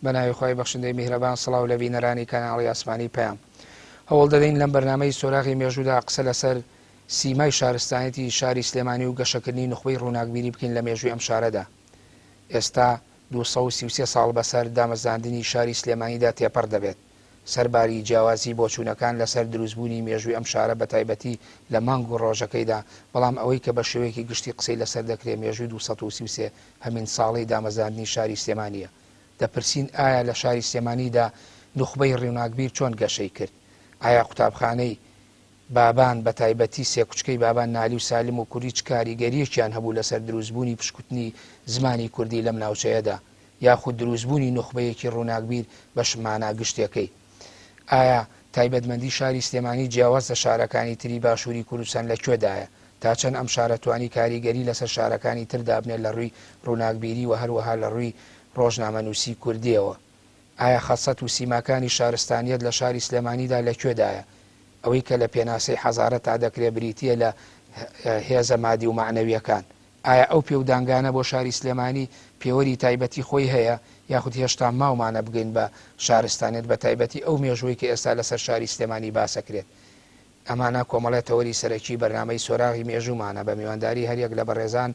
بەناوی خۆی بەخشندەی میهرەبان سڵاو لە بینەرانی کەناڵی ئاسمانی پەیام هەوڵ دەدەین لەم بەرنامەی سۆراغی مێژوودا قسە لەسەر سیمای شارستانیەتی شاری سلێمانی و گەشەکردنی نخبەی ڕووناکبیری بکەین لە مێژووی ئەم شارەدا. ئێستا 233 ساڵ بەسەر دامەزاندنی شاری سلێمانیدا تێپەڕ دەبێت. سەرباری جیاوازی بۆچوونەکان لەسەر دروستبوونی مێژووی ئەم شارە بە تایبەتی لە مانگ و ڕۆژەکەیدا، بەڵام ئەوەی کە بە شێوەیەکی گشتی قسەی لەسەر دەکرێت مێژووی 233 هەمین ساڵی دامەزاندنی شاری سلێمانیە. دەپرسین ئایا لە شاری سلێمانیدا نخبەی ڕووناکبیر چۆن گەشەی کرد؟ ئایا قوتابخانەی بابان بە تایبەتی سێکوچکەی بابان نالی و سالم و کوڕی چ کاریگەریەکیان هەبوو لەسەر دروستبوونی پشکوتنی زمانی کوردی لەم ناوچەیەدا، یاخود دروستبوونی نخبەیەکی ڕووناکبیر بە شمانە گشتەکەی؟ ئایا تایبەتمەندی شاری سلێمانی جیاواز لە شارەکانی تری باشووری کوردستان لەکوێدایە؟ تا چەند ئەم شارە توانی کاریگەری لەسەر شارەکانی تردا بنێت لە ڕووی ڕووناکبیری و هەروەها لە ڕووی ڕۆژنامەنووسی کوردیەوە؟ ئایا خەسەت و سیماکانی شارستانیەت لە شاری سلێمانیدا لەکوێدایە؟ ئەوەی کە لە پێناسەی حەزارە تا دەکرێت بریتیە لە هێزە مادی و معنەویەکان. ئایا ئەو پێودانگانە بۆ شاری سلێمانی پێوەری تایبەتی خۆی هەیە، یاخود هێشتا ماومانە بگەین بە شارستانێت بە تایبەتی ئەو مێژووی کە ئێستا لەسەر شاری سلێمانی باسەکرێت؟ ئەمانە کۆمەڵێت تەوەری سەرەکی بەرنامەی سۆراغی مێژوومانە بە میوانداری هەریەک لە بەڕێزان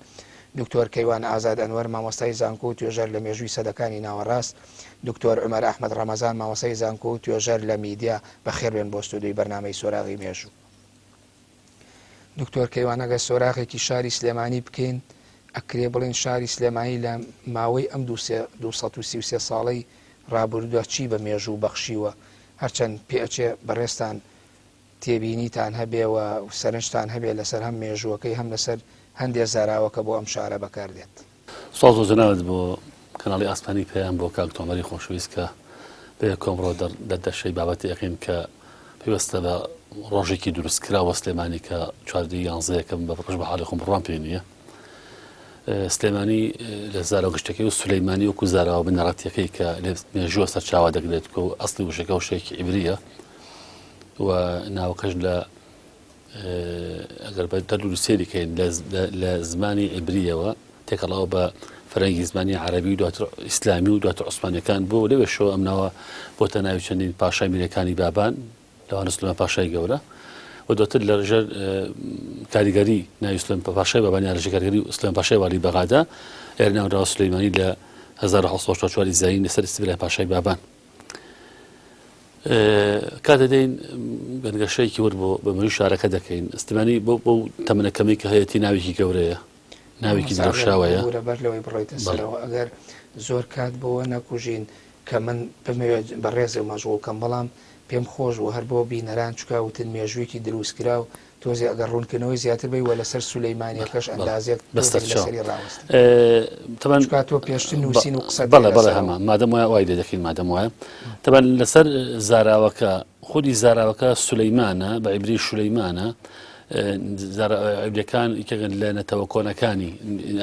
دکتۆر کەیوان ئازاد ئەنوەر مامۆستای زانکۆ و توێژەر لە مێژووی سەدەکانی ناوەڕاست، دکتۆر عومەر ئەحمەد ڕەمەزان مامۆستای زانکۆ و توێژەر لە میدیا بەخێربێن بۆ ستودیۆی بەرنامەی سۆراغی مێژوو. دکتۆر کەیوان ئەگە سۆراغێکی شاری سلێمانی بکەین، ئەکرێ بڵێن شاری سلێمانی لە ماوەی ئەم 233 ساڵەی ڕابردووە چی بە مێژوو بەخشیوە؟ هەرچەند پێچێ بەڕێستان تێبینیتان هەبێەوە و سەرنجتان هەبێ لەسەر هەم مێژووەکەی هەم لەسەر هەندێک زاراوەکە بۆ ئەم شارە بەکاردێت. ساز و جەناوت بۆ کەناڵی ئاسمانی پێیان بۆ کاک تۆمەری خۆشەویست کە بێ کۆمڕۆ دەردەشەی بابەتی یەقین کە پێوەستە بە ڕۆژێکی دروستکراوە سلێمانی کە 11/11 بە ڕۆژ بە حاڵی خۆم بڕوان پێ نییە. سلێمانی لە زارە گشتەکەی و سولەیمانی وەکو زاراوە بنەڕەتیەکەی کە لە مێژووە سەرچاوا دەگرێت و ئەسڵی وشەکە و شێکی عیبریە و ناوەکەش لە ئەگەر بە دەرلو سێریکەین لە زمانی عیبریەوە تێکەڵاوە بە فەرەنگی زمانی عەرەبی و دواتر ئیسلامی و دواتر عوسمانیەکان بۆ لەوێ شەوە ئەم ناوە بۆتە ناوی چەندین پاشای میرەکانی بابان لەوانە سلێمان پاشای گەورە و دواتر لە ڕژەر کاریگەری ناوی سلێمان پاشای بابانی ڕژە کاریگەری و سلێمان پاشای والی بەغادا ئێرە ناودراوە سولەیمانی لە 1944 زاین لەسەر ئیسیبیلای پاشای بابان. کاتە دەین گەنگەشەیەکی ورد بۆ بەمەری شارەکە دەکەین. سلێمانی بۆ تەمەنەکەمەی کە هەیەی ناوێکی گەورەیە، ناوێکی دڵشاوەیە. بەر لەوەی بڕۆیتە سەرەوە ئەگەر زۆر کات بۆەوە نەکوژین کە من بمەوێت بەڕێزە و مەژغوڵکەم، بەڵام پێم خۆش و هەر بۆ بینەران چکاوتن مێژوویکی دروستکرا و تۆزی ئەگەر ڕوونکردنەوەی زیاتر بی وە لەسەر سولەیمانیەکەش ئەندازێک لەسەری ڕاوەستن. تەبەن تۆ پێشتر نووسین و قسە بەڵێ هەمان مادەم وایە وای لێ دەکەین مادەم وایە. تەبەن لەسەر زاراوەکە خودی زاراوەکە سولەیمانە بە عیبری شولەیمانە. عیبریەکان لە نەتەوە کۆنەکانی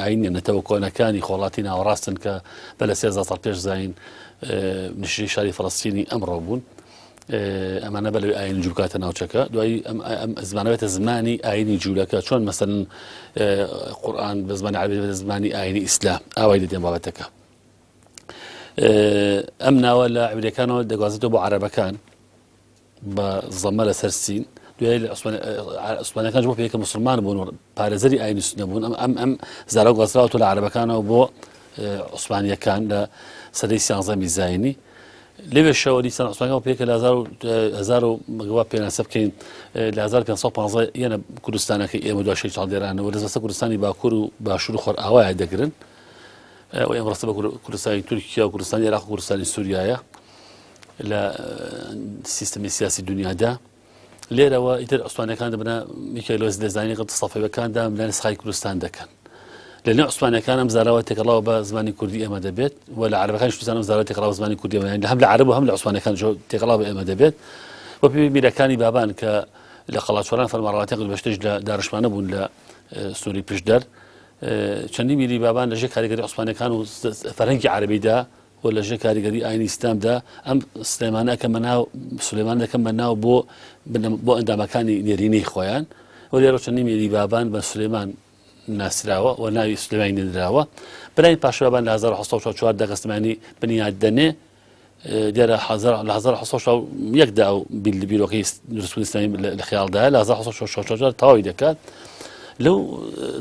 ئاینە نەتەوە کۆنەکانی خۆڵاتی ناوەڕاستن کە بە لە 1300 ساڵ پێش زاین نشری شاری فەڵەستینی ئەمڕۆ بوون. ئەمانە بە لەوەی ئاین جوولکاتە ناوچەکە. دوایی زمانەوێتە زمانی ئاینی جوولەکە، چۆن مەسەن قورئان بە زمانی عەرەبی بە زمانی ئاینی ئیسلام ئاوای دەدێن بابەتەکە. ئەم ناوە لە عیبریەکانەوە دەگوازێتەوە بۆ عەرەبەکان بە زەمە لەسەر سین. دوای لە عوسمانیەکان بۆ پێکە مسلمان بوون و پارێزەری ئاینی سونە بوون. ئەم زارە گوازراوەوە لە عەرەبەکانەوە بۆ عوسمانیەکان لە سەدەی 13 زاینی. لێوێ شەوە دیسان عوسمانیەکان پێکە لە 1000 مەگەوا پێناسە بکەین لە 1550 یەنە کوردستانەکەی ئێمە دوای شەی چاڵدێرانەوە لەبەستە کوردستانی باکوور و باشوور و خۆر ئاوایە دەگرن و ئێمە ڕەستە بە کوردستانی تورکیا و کوردستانی عێراق و کوردستانی سووریایە لە سیستەمی سیاسی دنیادا. لێرەوە ئیتر عوسمانیەکان دەبنە میکایلۆز دەزانی قەت سەفەویەکاندا لە نسخای کوردستان دەکەن. لە نێو عوسمانیەکان ئەم زاراوە تێکەڵاوە بە زمانی کوردی ئێمە دەبێت و لە عەرەبەکانیش ئەم زاراوە تێکەڵاوە زمانی کوردی ئێمە هەم لە عەرەب و هەم لە عوسمانیەکان تێکەڵاو بە ئێمە دەبێت. و پێی میرەکانی بابان کە لە قەڵاچۆران فەرمانڕەوایەتی بەشتش لە داڕشمانە بوون لە سنووری پشدەر. چەندی میری بابان لەژێر کاریگەری عوسمانیەکان و فەرهەنگی عەرەبیدا و لەژێر کاریگەری ئاینی ئیسلامدا ئەم سلێمانەکە مەناو سولەیمانەکە مەناو بۆ ئەندامەکانی نێرینەی خۆیان و لێرە چەندی میری بابان بە سولەیمان ناسراوە و ناوی سلێمانی نێدراوە. بەلای پاشا بابان لە 1944 دەگەستمانی بنیاد دەنێ دیارە 1970 ئەو بیرۆکەی دروستبوونی ئیسلامی لە خەیاڵدایە لە 1960 تەواوی دەکات لەو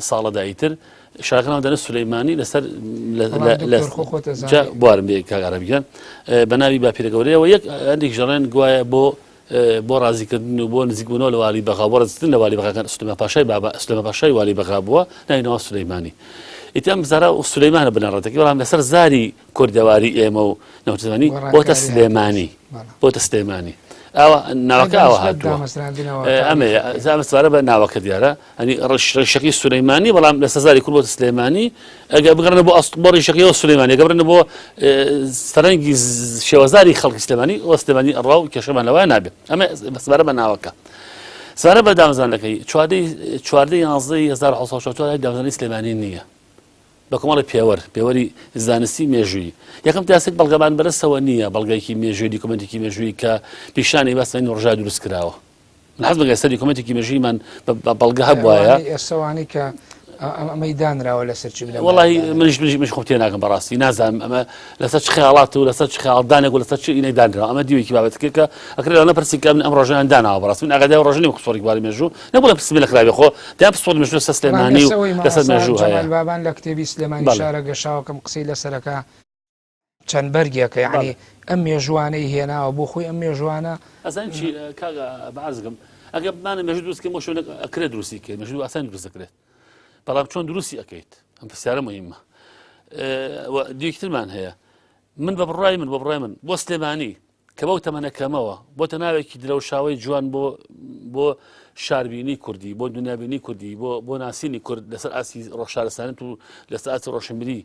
ساڵەداییتر شارەکان دەنە سولەیمانی لەسەر بوارم بێ کاگەڕەبیان بە ناوی باپیرەگەورەیەوە یەک هەندێک ژەڕێن گوایە بۆ ڕازیکردن و بۆ نزیکبوونەوە لە والی بەغا بۆ ڕستن لە والی بەغاکان سلێمان پاشای والی بەغا بووە ناوینەوە سولەیمانی ئیتەم زارا و سولەیمانە بنەڕەتەکەی بەڵام لەسەر زاری کوردەواری ئێمە و نەوتزمانی بۆتە سلێمانی بۆتە سلێمانی ئەوە ناوەکە ئەوە هاتووە ئەمە زامەسوارە بە ناوەکە دیارە ئەنی ڕشەکەی سولەیمانی بەڵام لە سەزاری کورد بۆتە سلێمانی ئەگە بگەڕنە بۆ بۆ ڕیشەکەیەوە سولەیمانی گەبرنە بۆ فەرەنگی شێوەزاری خەڵکی سلێمانی ئەوە سلێمانی ئەڕوا و کێشەمان لەوایە نابێت ئەمە سوارە بە ناوەکە سوارە بە دامەزانەکەی چواردەی 1970 دامەزانی سلێمانی نییە بە کۆمەڵی پێوەری زانستی مێژووی یەکەم تاسێک بەڵگەمان بەرەسەوە نییە بەڵگایکی مێژووی دیکۆمنتێکی مێژووی کە پیشانی باسانی ڕۆژا دروست کراوە حەز بەگە سەر دیکۆمنتێکی مێژوویمان بەڵگە هەبوایە ئێستاوانی کە ئەمەی دانراوە لەسەر چی بنە وڵی منیش خۆ تێ ناکەم بەڕاستی نازانم ئەمە لەسەر چ خەیاڵات و لەسەر چ خەیاڵدانێک و لەسەر چ ئینەی دانراوە ئەمە دیوێکی بابەتەکە کە ئەکرێت لەنە پرسی کە من ئەم ڕۆژیان داناوە بەڕاستی من ئاگادای ڕۆژنی قسۆری بواری مێژوو نەبوو لە پرسی لە خراوی خۆ دایان پسۆری مێژوو لەسەر سلێمانی و لەسەر مێژوو هەیە بابان لە کتێبی سلێمانی شارە گەشاوەکەم قسەی لەسەرەکە چەند بەرگێکە یعنی ئەم مێژوانەی هێناوە بۆ خۆی ئەم مێژوانە ئەزان چی کاگە بەعرزگەم ئەگە بمانە مێژوو دروستکەم بۆ شوێنێک ئەکرێت دروستی کرد مێژوو ئاسان دروست دەکرێت بەڵام چۆن دروستی ئەەکەیت ئەم پرسیارە مهمە دیەکترمان هەیە من بە بڕای من بۆ سلێمانی کە بەو تەمەنەکەمەوە بۆتە ناوێکی درەوشاوی جوان بۆ شاربینی کوردی بۆ دنیابینی کوردی بۆ ناسینی کورد لەسەر ئاسی ڕۆژشارستانێت و لەسەر ئاسی ڕۆشنبیری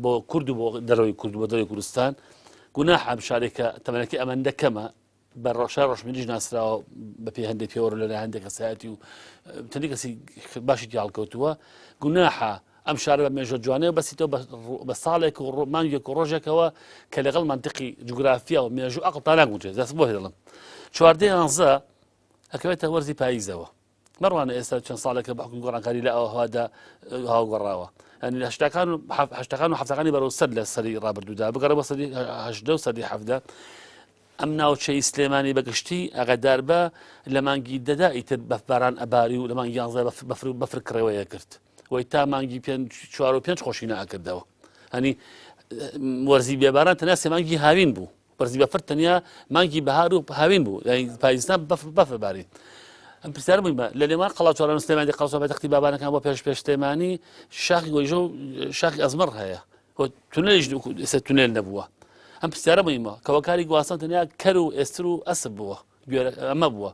بۆ کورد و بۆ دەرەوەی کورد بۆ دەروی کوردستان گوناح ئەم شارێکە تەمەنەکەی ئەمەندە کەمە بە ڕۆژشار ڕۆژبیریش ناسراوە بە پێی هەندێک پێوەڕ لە هەندێک کەسایەتی و چەندی کەسی باشی هەڵکەوتووە گوناحە ئەم شارە بە مێژە جوانەیە بەسیتەوە بە ساڵێک و مانگێک و ڕۆژێکەوە کە لەگەڵ منطقی جوگرافیا و مێژوو ئەقڵ ناگوچێت دەست بۆ هێڵم چواردەی یانزە ئەکەوێتە وەرزی پاییزەوە مەڕوانە ئێستا چەند ساڵێکە بە حکومی گۆڕانکاری لە ئەوهادا هاوگەڕاوە ئەنی هەشتەکان و هەفتەکانی بەرەو سەر لە سەری ڕابردوودا بگەڕە بە سەری هەشدە و سەری حەفدە ئەم ناوچەی سلێمانی بەگشتی ئەگەدار بە لە مانگی دەدا ئیتر بەفباران ئەباری و لە مانگی 11 بەفر کڕێوەیە کرد وی تا مانگی 4 و 5 خۆشی ناکردەوە هەنی وەرزی بێباران تەنیا سێ مانگی هاوین بوو وەرزی بەفر تەنیا مانگی بەهار و هاوین بوو پاییزستان بەفر بارین ئەم پرسیارە بوویمە لە لێمان قەڵاو چواران سلێمانی قەڵسۆ بەتەختی بابانەکان بۆ پێش سلێمانی شاخی گۆیژە و شاخی ئەزمەر هەیە تونێلیش ئێستا تونێل نەبووە ئەم پرسیارە مهمە کەوەکاری گواستن تەنیا کەر و ئێستر و ئەسب بووە ئەمە بووە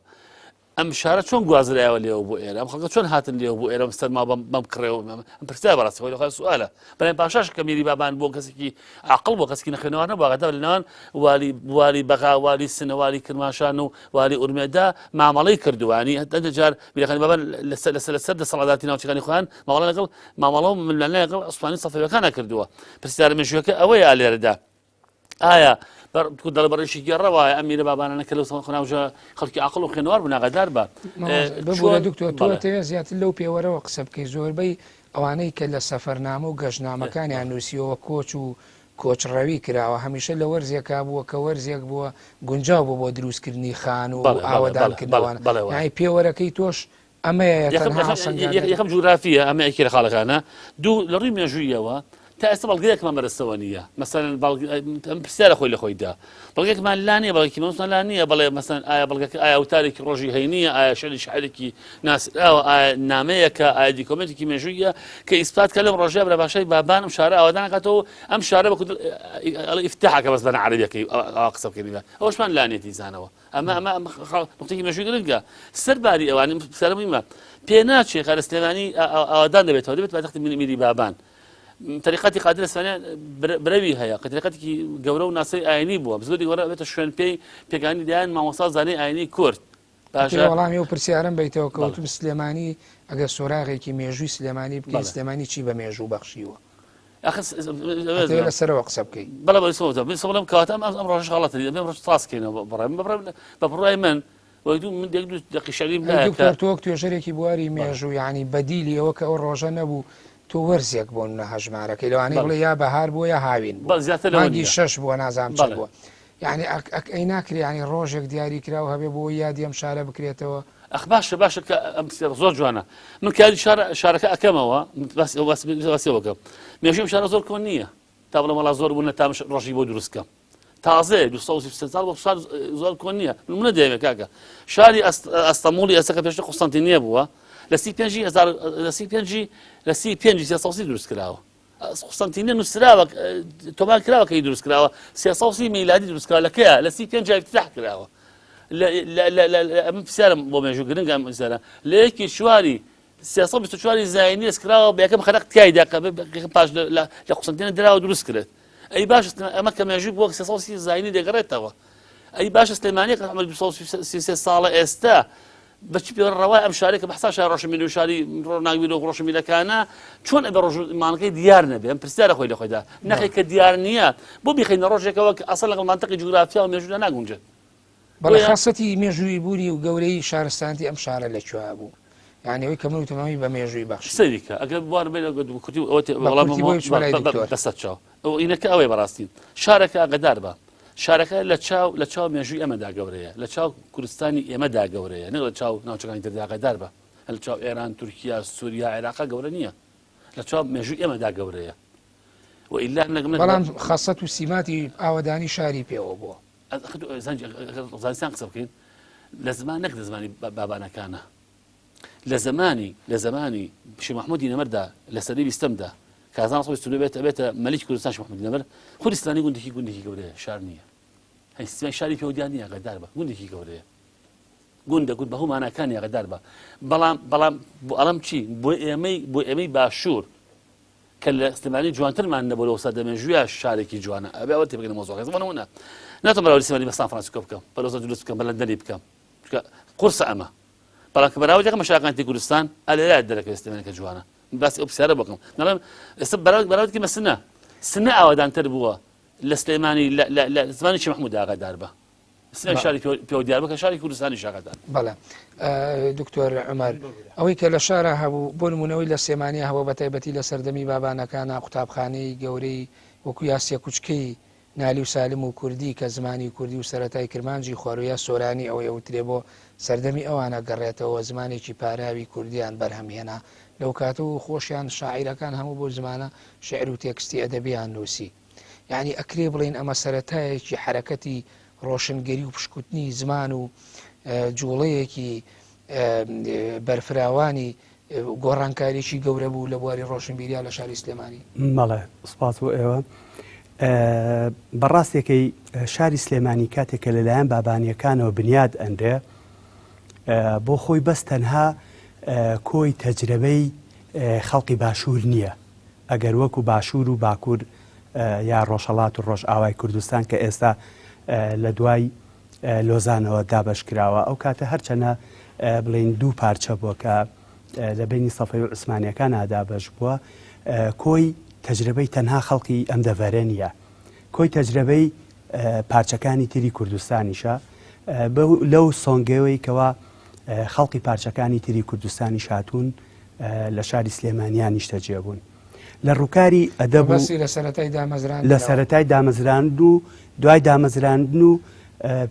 ئەم شارە چۆن گوازرایەوە لێەوە بۆ ئێرە ئەم خەڵکە چۆن هاتن لێەوە بۆ ئێرە مستەرما بەم کڕێەوە ئەم پرسیار بەڕاستی خۆی لەخوای سوالە بەڵام پاشاش کە میری بابان بۆ کەسێکی عاقڵ بۆ کەسێکی نەخوێنەوە نەبوو ئەگەدا لەناوان والی بەغا والی سنە والی کرماشان و والی ئورمێدا مامەڵەی کردوانی هەندێک جار بیرەکانی بابان لەسەر دەسەڵاتداری ناوچەکانی خۆیان مامەڵە لەگەڵ مامەڵە و ململانە لەگەڵ عوسمانی سەفەویەکانە کردووە پرسیارە مێژوویەکە ئەوەیە لێرەدا ئایا دەڵ بەڕێشی گێڕەوە ئەمیرە بابانانە کە لەو خۆناوژە خەڵکی عاقڵ و خوێنەوار بوون ئاگادار بە دکتۆر زیاتر لەو پێوەرەوە قسە بکەی زۆربەی ئەوانەی کە لە سەفەرنامە و گەشتنامەکانیان نووسیەوە کۆچ و کۆچڕەوی کراوە هەمیشە لە وەرزێکا بووە کە وەرزێک بووە گونجاو بوو بۆ دروستکردنی خان و ئاوەدانکردنەوەوان یعنی پێوەرەکەی تۆش ئەمەیە یەکەم جوگرافیە ئەمە ئەکی لە خاڵەکانە دوو لە ڕووی مێژوویەوە تا ئێستا بەڵگەیەکمان بەرەستەوە نییە مەسەلەن ئەم پرسیارە خۆی لە خۆیدا بەڵگەیەکمان لا نییە بەڵگەیەکی مەوسمان لا نییە بەڵێ مەسەلەن ئایا بەڵگەکە ئایا وتارێکی ڕۆژی هەینیە ئایا شعری شاعرێکی ناسراوە ئایا نامەیەکە ئایا دیکۆمنتێکی مێژوویە کە ئیسپات کە لەم ڕۆژەیە بە باشای بابانم شارە ئەوەدان ناکاتەوە ئەم شارە بەکوت ئیفتتاحەکە بەس بەنە عەرەبیەکەی قسە بکەینە ئەوەشمان لانێتی زانەوە ئەمە نقطەی مێژووی گرنگە سەرباری ئەوانە پرسیارە مهمە پێ ناچێت خارە سلێمانی ئەوەدان دەبێتەوە دەبێت بە تەختی میری بابان طریقەتی قادر ئەسپانیا برەوی هەیە کە طریقەتێکی گەورە و ناسەی ئاینی بووە بزگەوتی گەورە بێتە شوێن پێگانی دایان مامۆستا زانەی ئاینی کورد وەڵامی و پرسیارم بیتەوە کەوتم سلێمانی ئەگەر سۆراغێکی مێژووی سلێمانی بکەین سلێمانی چی بە مێژوو بەخشیوە لەسەرەوە قسە بکەین بەڵێ بەڵم کەواتە ئەم ڕۆژ غەڵەتە ڕۆژ تاسکەینەوە بە بڕای من من دقیشەریم تۆک توێژەرێکی بواری مێژوو یعنی بەدیلی ئەوە کە ئەو ڕۆژە نەبوو تۆ وەرزێک بۆ نە هەژمارەکەی لەوانەیە بڵێ یا بەهار بووە یا هاوین مانگی 6 بووە نازام چ بووە یعنی ئەی ناکرێ ینی ڕۆژێک دیاری کراوە هەبێ بۆ یادی ئەم شارە بکرێتەوە. ئەخ باشە کە ئەم زۆر جوانە. من کاری شارەکە ئەەکەمەوە وەکەم مێژیم شارە زۆر کۆن نییە تا بڵێ وڵا زۆر بوون تا ڕۆژی بۆ دروستکەم تازێ 230 ساڵ زۆر کۆن نییە منە دەیەوێت کاکە شاری ئەستەموڵی ئەسەکە پێشتە قوستەنتینیە بووە لە سی پێنجی سێسەڵسی دروست کراوە. قوستەنتینیە نووسراوە تۆمان کراوە کەی دروست کراوە سێسەڵسی میلادی دروست کراوە لەکەیە لە سی پێنج افتتاح کراوە. ئەم پرسیارم بۆ مێژوو گرنگ ئەم پرسیارە لە یەکی شواری 324 زاینی دەستکراوە بە یەکەم خەرق تایدا پاش لە قوستەنتینە دراوە دروست کرێت. ئەی باش ئەمە کە مێژوو بۆ 330 زاینی دەگەڕێتەوە. ئەی باش سلێمانی کە 233 ساڵە ئێستا بەچی پێ ڕەوای ئەم شارێکە بەحسا شار ڕۆژەمێنی و شاری ڕۆناوی و ڕۆژەمێنەکانە چۆن ئەبێ ڕۆژمانەکەی دیار نەبێ ئەم پرسیارە خۆی لە خۆیدا نەخی کە دیار نییە بۆ بیخینە ڕۆژێکەوە کە ئەسڵ لەگەڵ مانتەقی جوگرافیا و مێژوودا ناگونجێت. بەڵێ خاصەتی مێژووی بوونی و گەورەی شارستانی ئەم شارە لەکوێ بوو یعنی ئەوەی کە من وتمەمی بە مێژووی بەخش سەریکە ئەگەر بوار کوتی دەستە چاو ئینەکە ئەوەی بەڕاستین شارەکە ئەگەدار بە شارەکە لە چاو مێژووی ئەمەدا گەورەیە لە چاو کوردستانی ئێمەدا گەورەیە نە لە چاو ناوچەکانی تردا ئەگەدار بە لە چاو ئێران تورکیا سووریا عێراق گەورە نییە لە چاو مێژووی ئێمەدا گەورەیە بەڵام خاصەت و سیماتی ئاوەدانی شاری پێوە بووە. زانستان قسە بکەین لە زمان نەک لە زمانی بابانەکانە لە زمانی شێخ محموودی نەمەردا لە سەدەی بیستەمدا کازان سۆی بێتە مەلیکی کوردستان شێخ محموودی نەمەر کوردستانی گوندێکی گەورەیە شار نییە هەیسیمای شاری پێودیان نییە ئاگادار بە گوندێکی گەورەیە گوندە بە هەموو ماناکانی ئاگادار بە بەڵام بۆ ئەڵەم چی بۆ ئێمەی باشوور کە لە سلێمانی جوانترمان نەبوو لەو سەردە مێژوویە شارێکی جوانە ئەبێ ئەوە تێبگەنە مۆزوعەکە زمانەوەنە ناتوانم بەراوردی سلێمانی بە سان فرانسیسکۆ بکەم بەلۆزە دروست بکەم بە لەندەنی بکەم قورسە ئەمە بەڵام کە بەراوردی مەشاکانی کوردستان ئەلێرات دەرەکەوێت سلێمانەکە جوانە باسی ئەو پرسیارە بکەم نەڵێم ئێستا بەراوردی مە سنە ئاوادانتر بووە لە سلێمانی لە زمانی شێخ محموود ئاگادار بە سنە شاری پێودیار بکە شاری کوردستانی ئاگادار. بەڵێ دکتۆر عومەر ئەوەی کە لە شارە هەبوو بۆ نمونەوەی لە سلێمانی هەبوو بە تایبەتی لە سەردەمی بابانەکانە قوتابخانەی گەورەی وەکو یاسیە کوچکەی نالی و سالم و کوردی کە زمانی کوردی و سەرەتای کرمانجی خۆرویە سۆرانی ئەوەی ئەوترێ بۆ سەردەمی ئەوانە گەڕێتەوە زمانێکی پاراوی کوردیان بەرهەمهێنا لەو کاتە و خۆشیان شاعیرەکان هەموو بۆ زمانە شعر و تێکستی ئەدەبیان نووسی یعنی ئەکرێ بڵین ئەمە سەرەتایەکی حرەکەتی ڕۆشنگەری و پشکوتنی زمان و جوڵەیەکی بەرفراوانی گۆڕانکاریی گەورە بوو لە بواری ڕۆشنبیریا لە شاری سلێمانی. مەڵێ سپاس بۆ ئێوە بەڕاستێکی شاری سلێمانی کاتێکە لەلایەن بابانیەکانەوە بنیاد ئەندێ بۆ خۆی بەس تەنها کۆی تەجربەی خەڵکی باشوور نییە ئەگەر وەکو باشوور و باکوور یا ڕۆژهەڵات و ڕۆژ ئاوای کوردستان کە ئێستا لە دوای لۆزانەوە دابەش کراوە ئەو کاتە هەرچەنە بڵین دوو پارچە بووە کە لە بینی سەفەوی عوسمانیەکان ئادابەش بووە کۆی تەجربەی تەنها خەڵکی ئەم دەڤەرە نییە کۆی تەجربەی پارچەکانی تری کوردستانیشە لەو سۆنگەوەی کەوا خەڵکی پارچەکانی تری کوردستانی شاتون لە شاری سلێمانیان نیشتەجێ بوون لە ڕووکاری ئەدەب لە سەرەتای دامەزراند و دوای دامەزراندن و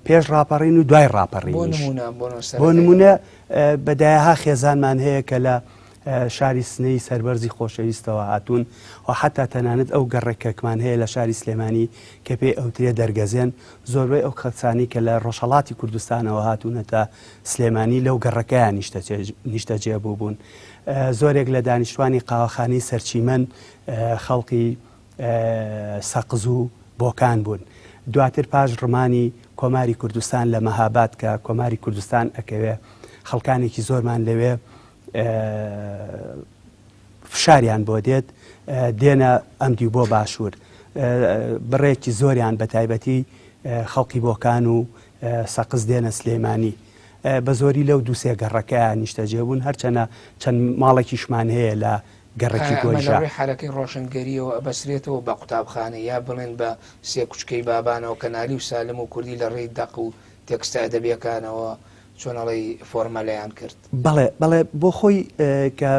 پێش ڕاپەڕین و دوای ڕاپەڕین بۆ نمونە بەدایەها خێزانمان هەیە کە لە شاری سنەی سەربەرزی خۆشەویستەوە هاتوون و حتا تەنانەت ئەو گەڕێکەکمان هەیە لە شاری سلێمانی کە پێی ئەوترێ دەرگەزێن زۆربەی ئەو خەسانی کە لە ڕۆژهەڵاتی کوردستانەوە هاتوونەتە سلێمانی لەو گەڕەکەیان نیشتەجێ بوو بوون زۆرێک لە دانیشتوانی قاوەخانەی سەرچیمەن خەڵکی سەقز و بۆکان بوون دواتر پاش ڕمانی کۆماری کوردستان لە مەهاباد کە کۆماری کوردستان ئەکەوێ خەڵکانێکی زۆرمان لەوێ فشاریان بۆ دێت دێنە ئەمدی بۆ باشوور بڕێکی زۆریان بە تایبەتی خەڵکی بۆکان و سەقز دێنە سلێمانی بە زۆری لەو دووسێ گەڕەکەیان نیشتەجێ بوون هەرچەنە چەند ماڵێکیشمان هەیە لە گەڕێکی گۆیژە حرەکەی ڕۆشنگەریەوە ئەبەسرێتەوە بە قوتابخانە یا بڵێن بە سێ کوچکەی بابانەوە کە نالی و سالم و کوردی لە ڕێی دەق و تێکستە ئەدەبیەکانەوە چۆنەڵی فۆرمەلەیان کرد. بەڵێ بۆ خۆی کە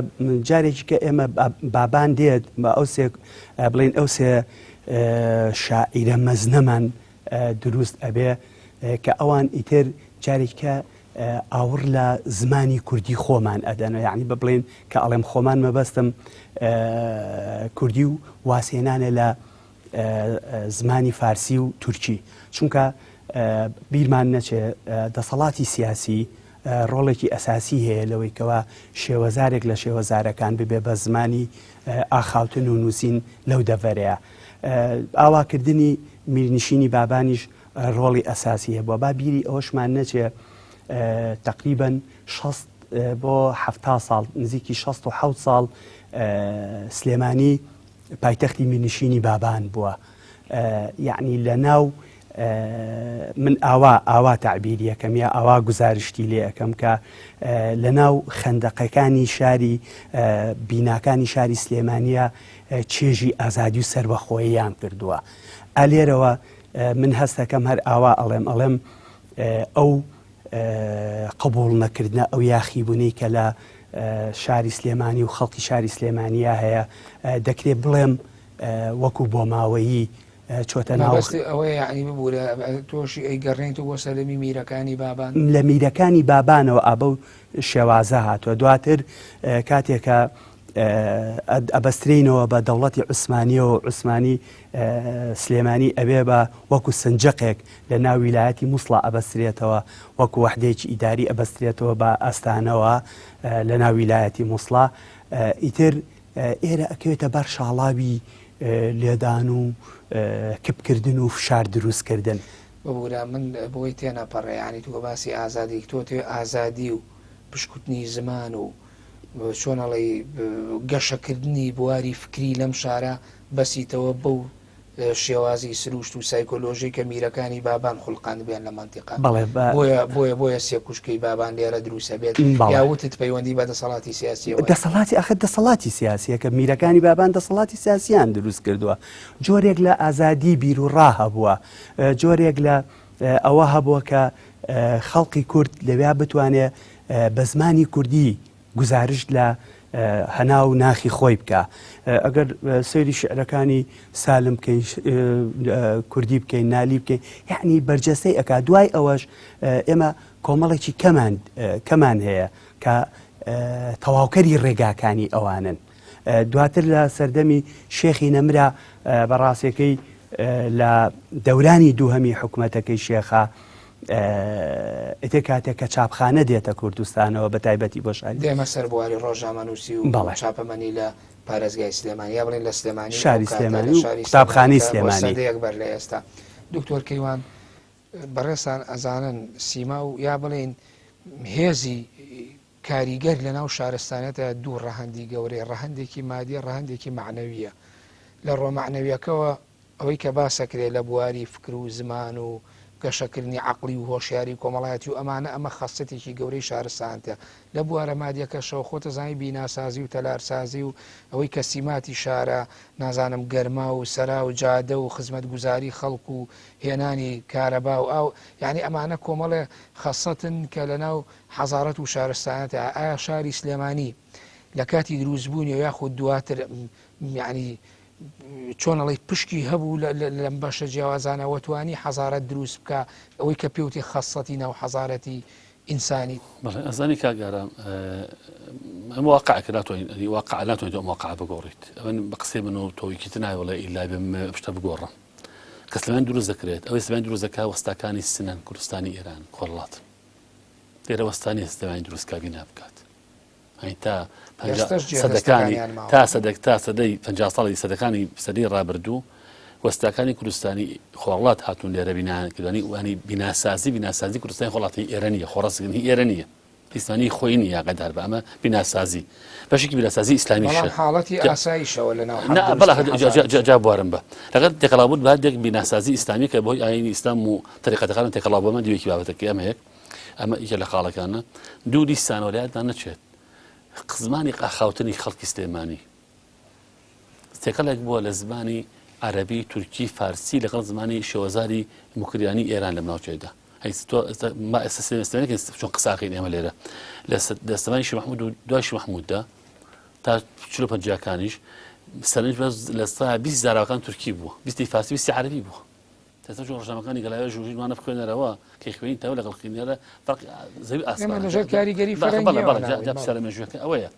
جارێکی کە ئێمە بابان دێت بە ئەو سێ بڵین ئەو سێ شاعیرە مەزنەمان دروست ئەبێ کە ئەوان ئیتر جارێککە ئاور لە زمانی کوردی خۆمان ئەدەنە یعنی بڵێن کە ئەڵێم خۆمان مەبەستم کوردی و واسێنانە لە زمانی فارسی و تورکی چونکە بیرمان نەچێ دەسەڵاتی سیاسی ڕۆڵێکی ئەساسی هەیە لەوەی کەوا شێوەزارێک لە شێوەزارەکان ببێ بە زمانی ئاخاوتن و نووسین لەو دەڤەرەیە ئاواکردنی میرنشینی بابانیش ڕۆڵی ئەساسی هەیە بۆ با بیری ئەوەشمان نەچێ تقریبا 60 بۆ 70 ساڵ نزیکی 67 ساڵ سلێمانی پایتەختی میرنشینی بابان بووە یعنی لە ناو من ئاوا تعبیری یەکەم یا ئاوا گزارشتی لێ ئەەکەم کە لە ناو خەندەقەکانی شاری بیناکانی شاری سلێمانیە چێژی ئازادی و سەربەخۆییان کردووە ئالێرەوە من هەستەکەم هەر ئاوا ئەڵێم ئەو قبول نەکردنە ئەو یاخیبوونی کە لە شاری سلێمانی و خەڵکی شاری سلێمانیە هەیە دەکرێت بڵێم وەکو بۆ ماوەیی چۆتە ناو ئەوەی یعنی ببوورە تۆشی ئەی گەڕێنیت و وەسە لەمی میرەکانی بابان لە میرەکانی بابانەوە ئابە و شێوازە هاتووە دواتر کاتێکە ئەبەسترینەوە بە دەوڵەتی عوسمانیەوە عوسمانی سلێمانی ئەبێ بە وەکو سنجقێک لە ناو ویلایەتی مووسڵا ئەبەسترێتەوە وەکو وەحدەیەکی ئیداری ئەبەسترێتەوە بە ئەستانەوە لە ناو ویلایەتی مووسڵا ئیتر ئێرە ئەکەوێتە بەر شاڵاوی لێدان و کپکردن و فشار دروستکردن ببوورە من بۆی تێنەپەڕێیانی تۆ باسی ئازادی تۆ توێ ئازادی و پشکوتنی زمان و چۆنەڵی گەشەکردنی بواری فکری لەم شارە بەسیتەوە بەو شێوازی سروشت و سایکۆلۆژی کە میرەکانی بابان خوڵقان بێن لە منتیقا بۆیە سێکوشکەی بابان لێرە دروستە بێت یاوتت پەیوەندی بە دەسەڵاتی سیاسیەوە دەسەڵاتی دەسەڵاتی سیاسیە کە میرەکانی بابان دەسەڵاتی سیاسیان دروست کردووە جۆرێک لە ئازادی بیر و ڕا هەبووە جۆرێک لە ئەوە هەبووە کە خەڵقی کورد لەوێ بتوانێت بە زمانی کوردی گزارش لە هەنا و ناخی خۆی بکە ئەگەر سەیری شعرەکانی سالم بکەین کوردی بکەین نالی بکەین یعنی بەرجەستەی ئەکا دوای ئەوەش ئێمە کۆمەڵێکی کەمان هەیە کە تەواوکەری ڕێگاکانی ئەوانن دواتر لە سەردەمی شێخی نەمرا بەڕاستیەکەی لە دەورانی دووهەمی حکوومەتەکەی شێخە ئێتێ کاتێک کە چاپخانە دێتە کوردستانەوە بە تایبەتی بۆ شاری دێمە سەر بواری ڕۆژنامەنووسی و چاپەمەنی لە پارێزگای سلێمانی یا بڵێن لە سلێمانی شاری سلێمانی و قوتابخانەی سلێمانی سەدەیەک بەر لە ئێستا دکتۆر کەیوان بەڕێستان ئەزانن سیما و یا بڵێن هێزی کاریگەر لە ناو شارستانێتە دوو ڕەهەندی گەورەی ڕەهەندێکی مادی ڕەهەندێکی معنەویە لە ڕۆمعنەویەکەوە ئەوەی کە باسەکرێت لە بواری فکر و زمان و گەشەکردنی عقلی و هۆشیاری کۆمەڵایەتی و ئەمانە ئەمە خەستێکی گەورەی شارستانتە لە بوارە مادیەکەشەوە خۆتە زانی بیناسازی و تەلارسازی و ئەوەی کە سیماتی شارە نازانم گەرما و سەرا و جادە و خزمەت گوزاری خەڵک و هێنانی کارەبا و ئەو یعنی ئەمانە کۆمەڵێ خەسەتن کە لە ناو حەزارەت و شارستانەتە ئایا شاری سلێمانی لە کاتی دروستبوونی و یاخود دواتر یعنی چۆنەڵی پشکی هەبوو لەم بەشە جیاوازانەوە توانی حەزارەت دروست بکە ئەوەی کە پێوتی خەسەتی ناو حەزارەتی ئینسانی ئەزانی کاگارم ئەم واقعکە ناتوانین واقع ناتوانێت ئەم واقع بگۆڕیت ئەوەن بە قسەی من و تۆیکیت نایوەڵێ ئیلای بم پشتە بگۆڕم کە سلێمان دروست دەکرێت ئەوەی سلێمان دروست دەکات وەستاکانی سنەن کوردستانی ئێران خۆڵات لێرە وەستانی سلێمانی دروستکە بینا بکات تا سەدەکانی تا سەدەی 50 ساڵی سەدەی ڕابردوو وەستاکانی کوردستانی خۆڵات هاتوون لێرە بیناکردنی وانی بیناسازی کوردستانی خۆڵاتی ئێرانیە خۆڕاستکردنی ئێرانیە ئیسلانی خۆی نیە قەدار بە ئەمە بیناسازی بەشێکی بیناسازی ئیسلامیشە حاڵەتی ئاساییشەوە لە ناو جا بوارم بە لەگەڵ تێکەڵابوون بعدێک بیناسازی ئیسلامی کە بۆی ئاینی ئیسلام و طریقەتەکان تێکەڵابوومە دیوێکی بابەتەکە ئەمە یەکێ لە خاڵەکانە دوو دیسانەوەلایەتدا نەچێت زمانی قاخاوتنی خەڵکی سلێمانی تێکەڵێک بووە لە زمانی عەرەبی تورکی فارسی لەگەڵ زمانی شێوەزاری موکریانی ئێران لە ناوچەیەدا چۆن قساقین ئێمە لێرە لە سەمانی شێخ مەحموود و دوای شێخ مەحمووددا تا 45 سەرنج لە 20 زاراوەکان تورکی بووە 20 فارسی 20 عەرەبی بووە تەسەش ڕۆژنامەکانی گەلاوێ ژوژینوانە بخوێنەرەوە کە خوێنی تەوە لەگەڵ خوێنەرە فەرق زەوی ئاسمان ئێمە لەژێر کاریگەری فەرەنگیەوە پرسیارە مێژوویەکە ئەوەیە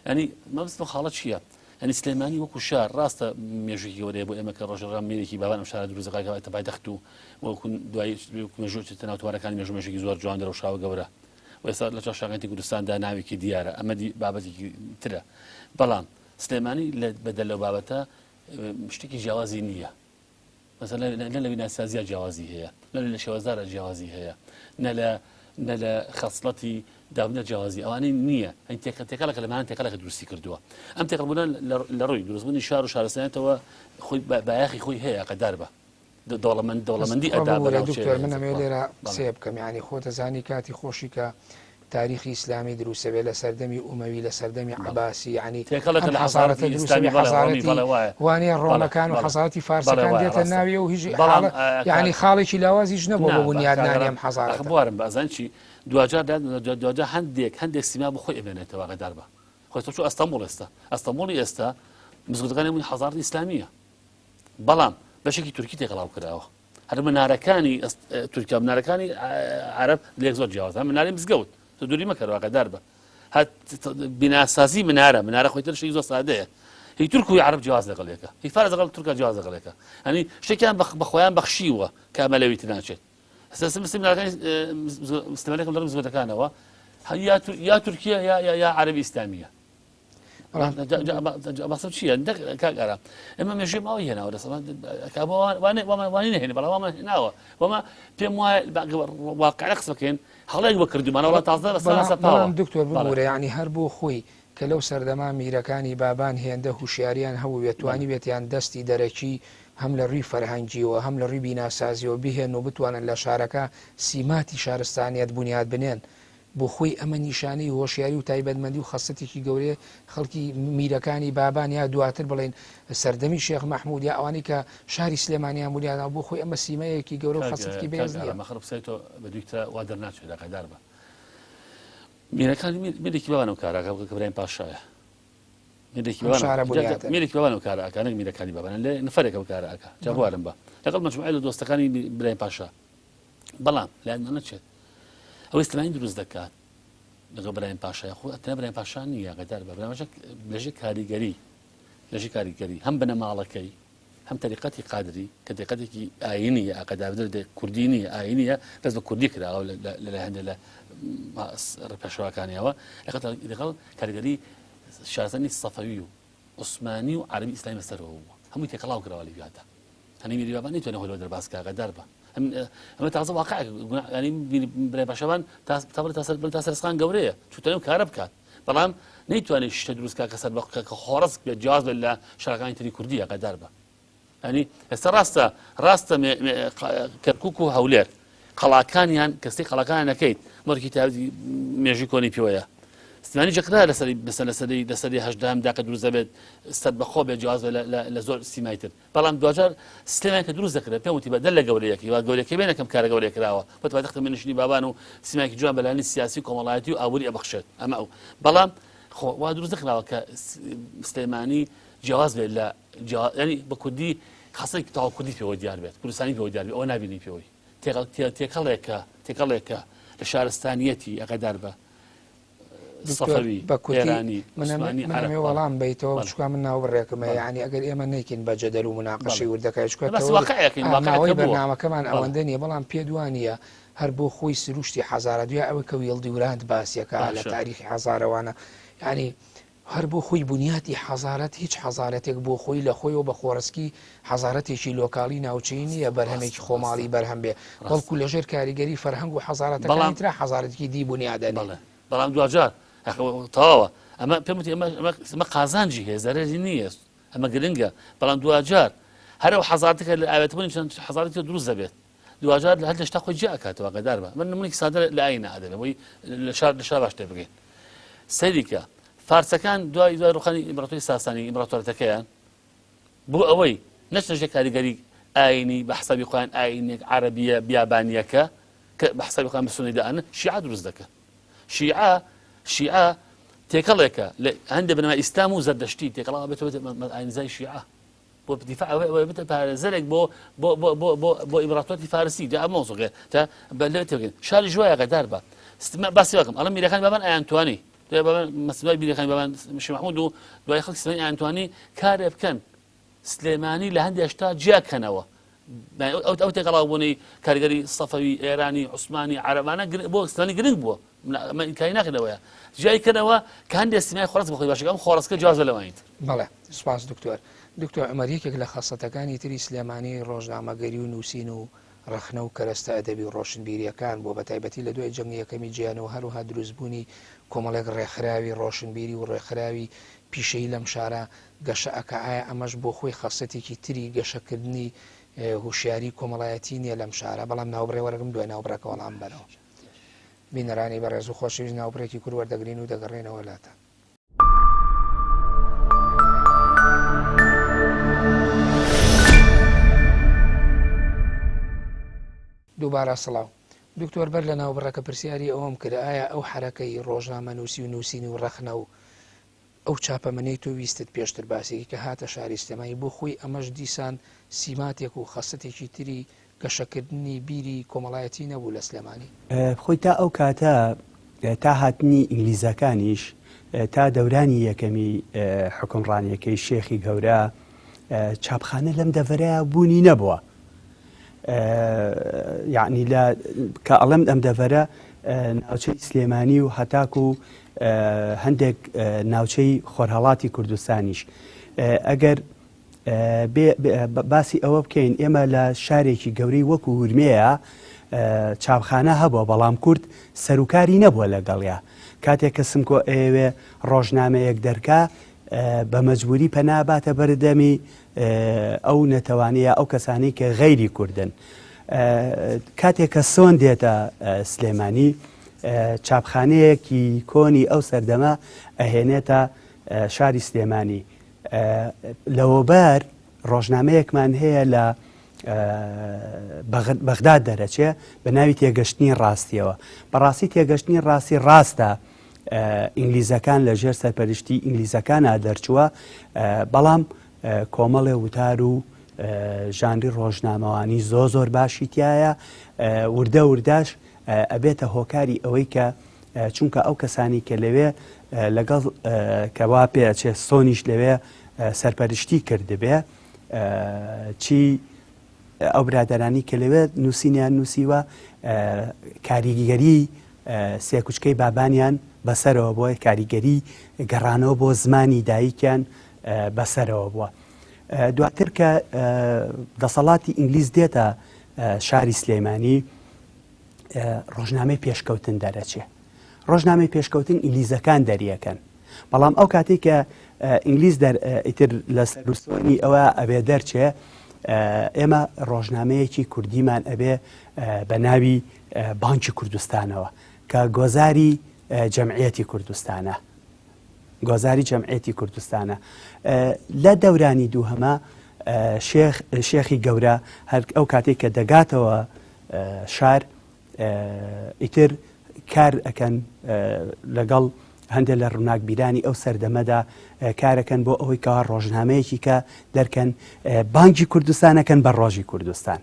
ینی مەبست بە خاڵە چییە؟ ینی سلێمانی وەکو شار ڕاستە مێژووی گەورەیە بۆ ئێمە کە ڕۆژەڕام مێرێکی بابان ئەم شارە دروستەکە تەبایدەخت و وەکو دوای مێژووی ناوتوارەکانی مێژوومێژێکی زۆر جوان دەرەوشاوە گەورە و ئێستا لە شاگەتی کوردستاندا ناوێکی دیارە ئەمە بابەتێکی ترە بەڵام سلێمانی بەدەل لەو بابەتە شتێکی جیاوازی نییە مثلا نە لە بیناسازیە جیاوازی هەیە نە لە شێوەزارە جیاوازی هەیە نە لە خەسڵەتی دابنە جیاوازی ئەوانەی نییە ئەین تێکەڵێک لەمانان تێکەڵێک دروستی کردووە ئەم تێکەڵبوونە لە ڕووی دروستبوونی شار و شارستانێتەوە خۆی بایاخی خۆی هەیە قەدار بە دەوڵەمەندی ئەدا دکتۆر من ئەمێ لێرە قسێ بکەم یعنی خۆتەزانی کاتی خۆشی کە تاریخی ئیسلامی دروستە بێت لە سەردەمی ئومەوی لە سەردەمی عەباسی ینی حەزارەتە دروستی حەزارەتی وانەیە ڕۆمەکان و حەزارەتی فارسەکان دێتە ناوی و هیچ یعنی خاڵێکی لاوازیش نەبوو بۆ بنیادنانی ئەم حەزارەتە بوارم بەزان چی دوجار هەندێک سیما بۆ خۆی ئەبێنێتەوە قەدار بە خۆی تۆ ئەستەمبوڵ ئەستەمبوڵی ئێستا مزگەوتەکانی بوون حەزارەتی ئیسلامیە بەڵام بەشێکی تورکی تێکەڵاو کراوە هەر منارەکانی تورکیا منارەکانی عەرەب لێک زۆر جیاوازە مناری مزگەوت تۆ دووری مەکەرەوە قەدار بە هەت بیناسازی منارە خۆی تر شەی زۆر سادەیە هی تورک و عەرەب جیاواز لەگەڵ هی فارس لەگەڵ تورکا جیاواز لەگەڵ ینی شتێکیان بە خۆیان بەخشیوە کە ئەمە لەویت ناچێت منارەکانی مستەمەرێکم لەڕ مزگەوتەکانەوە یا تورکیە یا عەرەبی ئیسلامیە بەسەب چییە کاگەرە ئێمە مێژوی ماوەی هێناوە وانی نهێنێ بەڵام هێناوە وەمە پێم وایە واقعە قسە بکەین هەڵەیەک بە کردومانەوە تازە بەڵام دکتۆر ببوورە یعنی هەر بۆ خۆی کە لەو سەردەما میرەکانی بابان هێندە هوشیاریان هەبوو بێتوانی بێتیان دەستی دەرەکی هەم لە ڕووی فەرهەنگیەوە هەم لە ڕووی بیناسازیەوە بهێن و بتوانن لە شارەکە سیماتی شارستانیەت بنیاد بنێن بۆ خۆی ئەمە نیشانەی هۆشیاری و تایبەتمەندی و خەستێکی گەورەیە خەڵکی میرەکانی بابان یا دواتر بڵێن سەردەمی شێخ مەحموود یا ئەوانی کە شاری سلێمانیان بولیانەوە بۆ خۆی ئەمە سیمەیەکی گەورە و خەستێکی بێز نیە مەخڕ بسێتەوە بە دویتە وا دەرناچێت لە قەدار بە میرەکانی میرێکی بابانەوە کاراکە کە برایم پاشایە میرێکی بابانەوە کاراکانێک میرەکانی بابانە لێ نفرێکە بکارەکە جاوارم بە لەگەڵ مەجموعە لە دۆستەکانی برایم پاشا بەڵام لایەن نەچێت ئەو ئیسلامی دروست دەکات لەگەڵ برایم پاشای خۆ ئەتەنە برایم پاشا نییە قەدار بە برامەژە لەژێ کاریگەری هەم بنەماڵەکەی هەم تەریقەتی قادری کە دقەتێکی ئاینیە ئاقدابدر کوردی نیە ئاینیە دەست بە کوردی کراوە لە هەندێک لە پێشەوەکانیەوە لەگەڵ کاریگەری شارستانی سەفەوی و عوسمانی و عەرەبی ئیسلامی بەسەرەوە بووە هەمووی تێکەڵاو کراوە لێڤیاندا هەنی میری بابان نەیتوانێت خۆی لەوە دەرباز کە قەدار بە ئەمە تازە واقعە ینی برای پاشەوان تا سەرسخان گەورەیە چوتەنێ کارە بکات بەڵام نەیتوانێت شتە دروستکە کە سەر کە خۆڕەس بێت جیاواز بێت لە شارەکانی تری کوردیە قەدار بە ینی ئێستا ڕاستە کەرکووک و هەولێر قەڵاکانیان کەستی قەڵاکان نەکەیت مەڕکی تاوی مێژووی کۆنی پێوەیە سلێمانی جەکرا لەسەری هەژدەهەمدا کە دروست دەبێت سەد بەخۆ بێت جیاواز لە زۆر سیمای تر بەڵام دوجار سلێمان کە دروست دەکرێت پێم وتی بەدەل لە گەورەیەکی وا گەورەکەی بێنە کەم کارە گەورەیەکراوە بۆ تەختە منیشتنی بابان و سیمایکی جوان بەلایانی سیاسی کۆمەڵایەتی و ئابووری ئەبەخشێت ئەمە ئەو بەڵام وا دروست دەکراوە کە سلێمانی جیاواز بێت لە ینی بە کوردی خەسەی تاوا کوردی پێوە دیار بێت کوردستانی پێوە دیار بێت ئەوە نابینی پێوەی تێکەڵێکە لە شارستانیەتی ئەقەدار بە منەمێ وەڵام بیتەوە چکا من ناوبڕێکمە یعنی ئەگەر ئێمە نەیکین بە جەدەل و مناقەشەی وردەکەیەوەی بەرنامەکەمان ئەوەندە نیە بەڵام پێدوانە هەر بۆ خۆی سروشتی حەزارە دوای ئەوە کە وێڵدیوراند باسیەکە لە تاریخی حەزارەوانە ینی هەر بۆ خۆی بنیاتی حەزارەت هیچ حەزارەتێک بۆ خۆی لە خۆیەوە بە خۆڕسکی حەزارەتێکی لۆکاڵی ناوچەی نییە بەرهەمێکی خۆماڵی بەرهەم بێ بەڵکو لەژێر کاریگەری فەرهەنگ و حەزارەتەکانی ترا حەزارەتێکی دی بنیادەنێ بەڵام دوجار تەواوە ئەمە پێم وتی ئەمە قازانجی هەیە زەرری نییە ئەمە گرنگە بەڵام دوجار هەرەوە حەزارەتەکە لە ئاوێتبوونی چەند حەزارەتی دروست دەبێت دوجار لە هەر لە شتا خۆی جیا ئەکاتەوە قەدار بە من نمونێکی سادە لە ئاینە ئەدەبێت بۆی لە شار باش تێ بگەین سەریکە فارسەکان دوای ڕوخانی ئیمپراتۆری ساسانی ئیمپراتۆرەتەکەیان بۆ ئەوەی نەچنەژێ کاریگەری ئاینی بە حسابی خۆیان ئاینێک عەرەبیە بیابانیەکە کە بە حسابی خۆیان بە سونەی دائەنن شیعە دروست دەکەن شیعە تێکەڵێکە لە هەندێک بنەما ئیسلام و زەردەشتی تێکەڵا بێتەوە ئاینزای شیعە بۆ دیفاع بتە پارێزەرێک بۆ ئیمراتۆتی فارسی جا ئەمۆزۆگە تا بەلێتێکن شاری ژوایە دار بە باسی وەکەم ئەڵە میرەکان بەمان ئایانتوانی مەسمای بیرەکانی بەمان مشی محمود و دوای خەڵکی سلێمانی ئایانتوانی کارێ بکەن سلێمانی لە هەندێک شتا جیاکەنەوە ئەو تێکەڵاوبوونەی کارگەری سەفەوی ئێرانی عوسمانی عەرەبانە بۆ سلێمانی گرنگ بووە ئیمکانی ناکەنەوەیە جیایکەنەوە کە هەندێک سیمای خۆڕست بخۆی باشەکە ئەم خۆڕستکە جیاز لەوانیت بەڵێ سپاس دکتۆر عومەر یەکێک لە خاصەتەکانی تری سلێمانی ڕۆژنامەگەری و نووسین و ڕخنە و کەرەستە ئەدەبی و ڕۆشنبیریەکان بۆ بەتایبەتی لە دوای جەنگی یەکەمی جیهانەوە هەروها دروستبوونی کۆمەڵێک ڕێکخراوی ڕۆشنبیری و ڕێکخراوی پیشەیی لەم شارە گەشە ئەکە ئایا ئەمەش بۆ خۆی خاصەتێکی تری گەشەکردنی هوشیاری کۆمەڵایەتی نییە لەم شارە بەڵام ناوبڕێوەرەگەم دوای ناوبڕەکە وەڵام بەرەوە بینەرانی بەڕێز و خۆشەویست ناوبڕێکی کورد وەردەگرین و دەگەڕێنەوە لاتە دووبارە سڵاو دکتۆر بەر لە ناوبڕەکە پرسیاری ئەوم کرد ئایا ئەو حرەکەی ڕۆژنامە نووسی و نووسینی و ڕەخنە و ئەو چاپەمەنەی تۆ ویستت پێشتر باسێکی کە هاتە شاری سلێمانی بۆ خۆی ئەمەش دیسان سیماتێک و خەسەتێکی تری گەشەکردنی بیری کۆمەڵایەتی نەبوو لە سلێمانی خۆی تا ئەو کاتە تا هاتنی ئینگلیزەکانیش تا دەورانی یەکەمی حکومڕانیەکەی شێخی گەورە چاپخانە لەم دەڤەرەیە بوونی نەبووە یعنی کە ئەڵەم ئەم دەڤەرە ناوچەی سلێمانی و هەتاک و هەندێک ناوچەی خۆرهەڵاتی کوردستانیش ئەگەر باسی ئەوە بکەین ئێمە لە شارێکی گەورەی وەکو ورمەیە چاپخانە هەبووە بەڵام کورد سەرکاری نەبووە لەگەڵیا کاتێک کە سمکۆ ئێوێ ڕۆژنامەیەک دەرکا بە مەجبوری پەناباتە بەردەمی ئەو نەتەوانەیە ئەو کەسانی کە غەیری کوردن کاتێک کە سۆن دێتە سلێمانی چاپخانەیەکی کۆنی ئەو سەردەمە ئەهێنێتە شاری سلێمانی لەوەبەر ڕۆژنامەیەکمان هەیە لە بەغداد دەرەچێ بە ناوی تێگەشتنی ڕاستیەوە بەڕاستی تێگەشتنی ڕاستی ڕاستە ئینگلیزەکان لە ژێر سەرپەرشتی ئینگلیزەکانە دەرچووە بەڵام کۆمەڵێ وتار و ژانری ڕۆژنامەوانی زۆر باشی تایە وردە ورداش ئەبێتە هۆکاری ئەوەی کە چونکە ئەو کەسانی کە لەوێ لەگەڵ کەوا پێچێ سۆنیش لەوێ سەرپەرشتی کردبێ چی ئەو برادرانی کە لەوێ نووسینیان نووسیوە کاریگەری سێکوچکەی بابانیان بەسەرەوە بووە کاریگەری گەڕانەوە بۆ زمانی دایکیان بەسەرەوە بووە دواتر کە دەسەڵاتی ئینگلیز دێتە شاری سلێمانی ڕۆژنامەی پێشکەوتن دەرەچێ ڕۆژنامەی پێشکەوتن ئینگلیزەکان دەریەکەن بەڵام ئەو کاتێک کە ئینگلیز ئیتر لە سەرسۆنی ئەوە ئەبێ دەرچێ ئێمە ڕۆژنامەیەکی کوردیمان ئەبێ بە ناوی بانکی کوردستانەوە کە گۆزاری جەمعیەتی کوردستانە گۆزاری جەمعیەتی کوردستانە لە دەورانی دووهەمە شێخی گەورە هەر ئەو کاتێک کە دەگاتەوە شار ئیتر کار ئەکەن لەگەڵ هەندێک لە ڕووناکبیرانی ئەو سەردەمەدا کارەکەن بۆ ئەوەی کەوا ڕۆژنامەیەکی کە دەرکەن بانکی کوردستانەکەن بە ڕۆژی کوردستان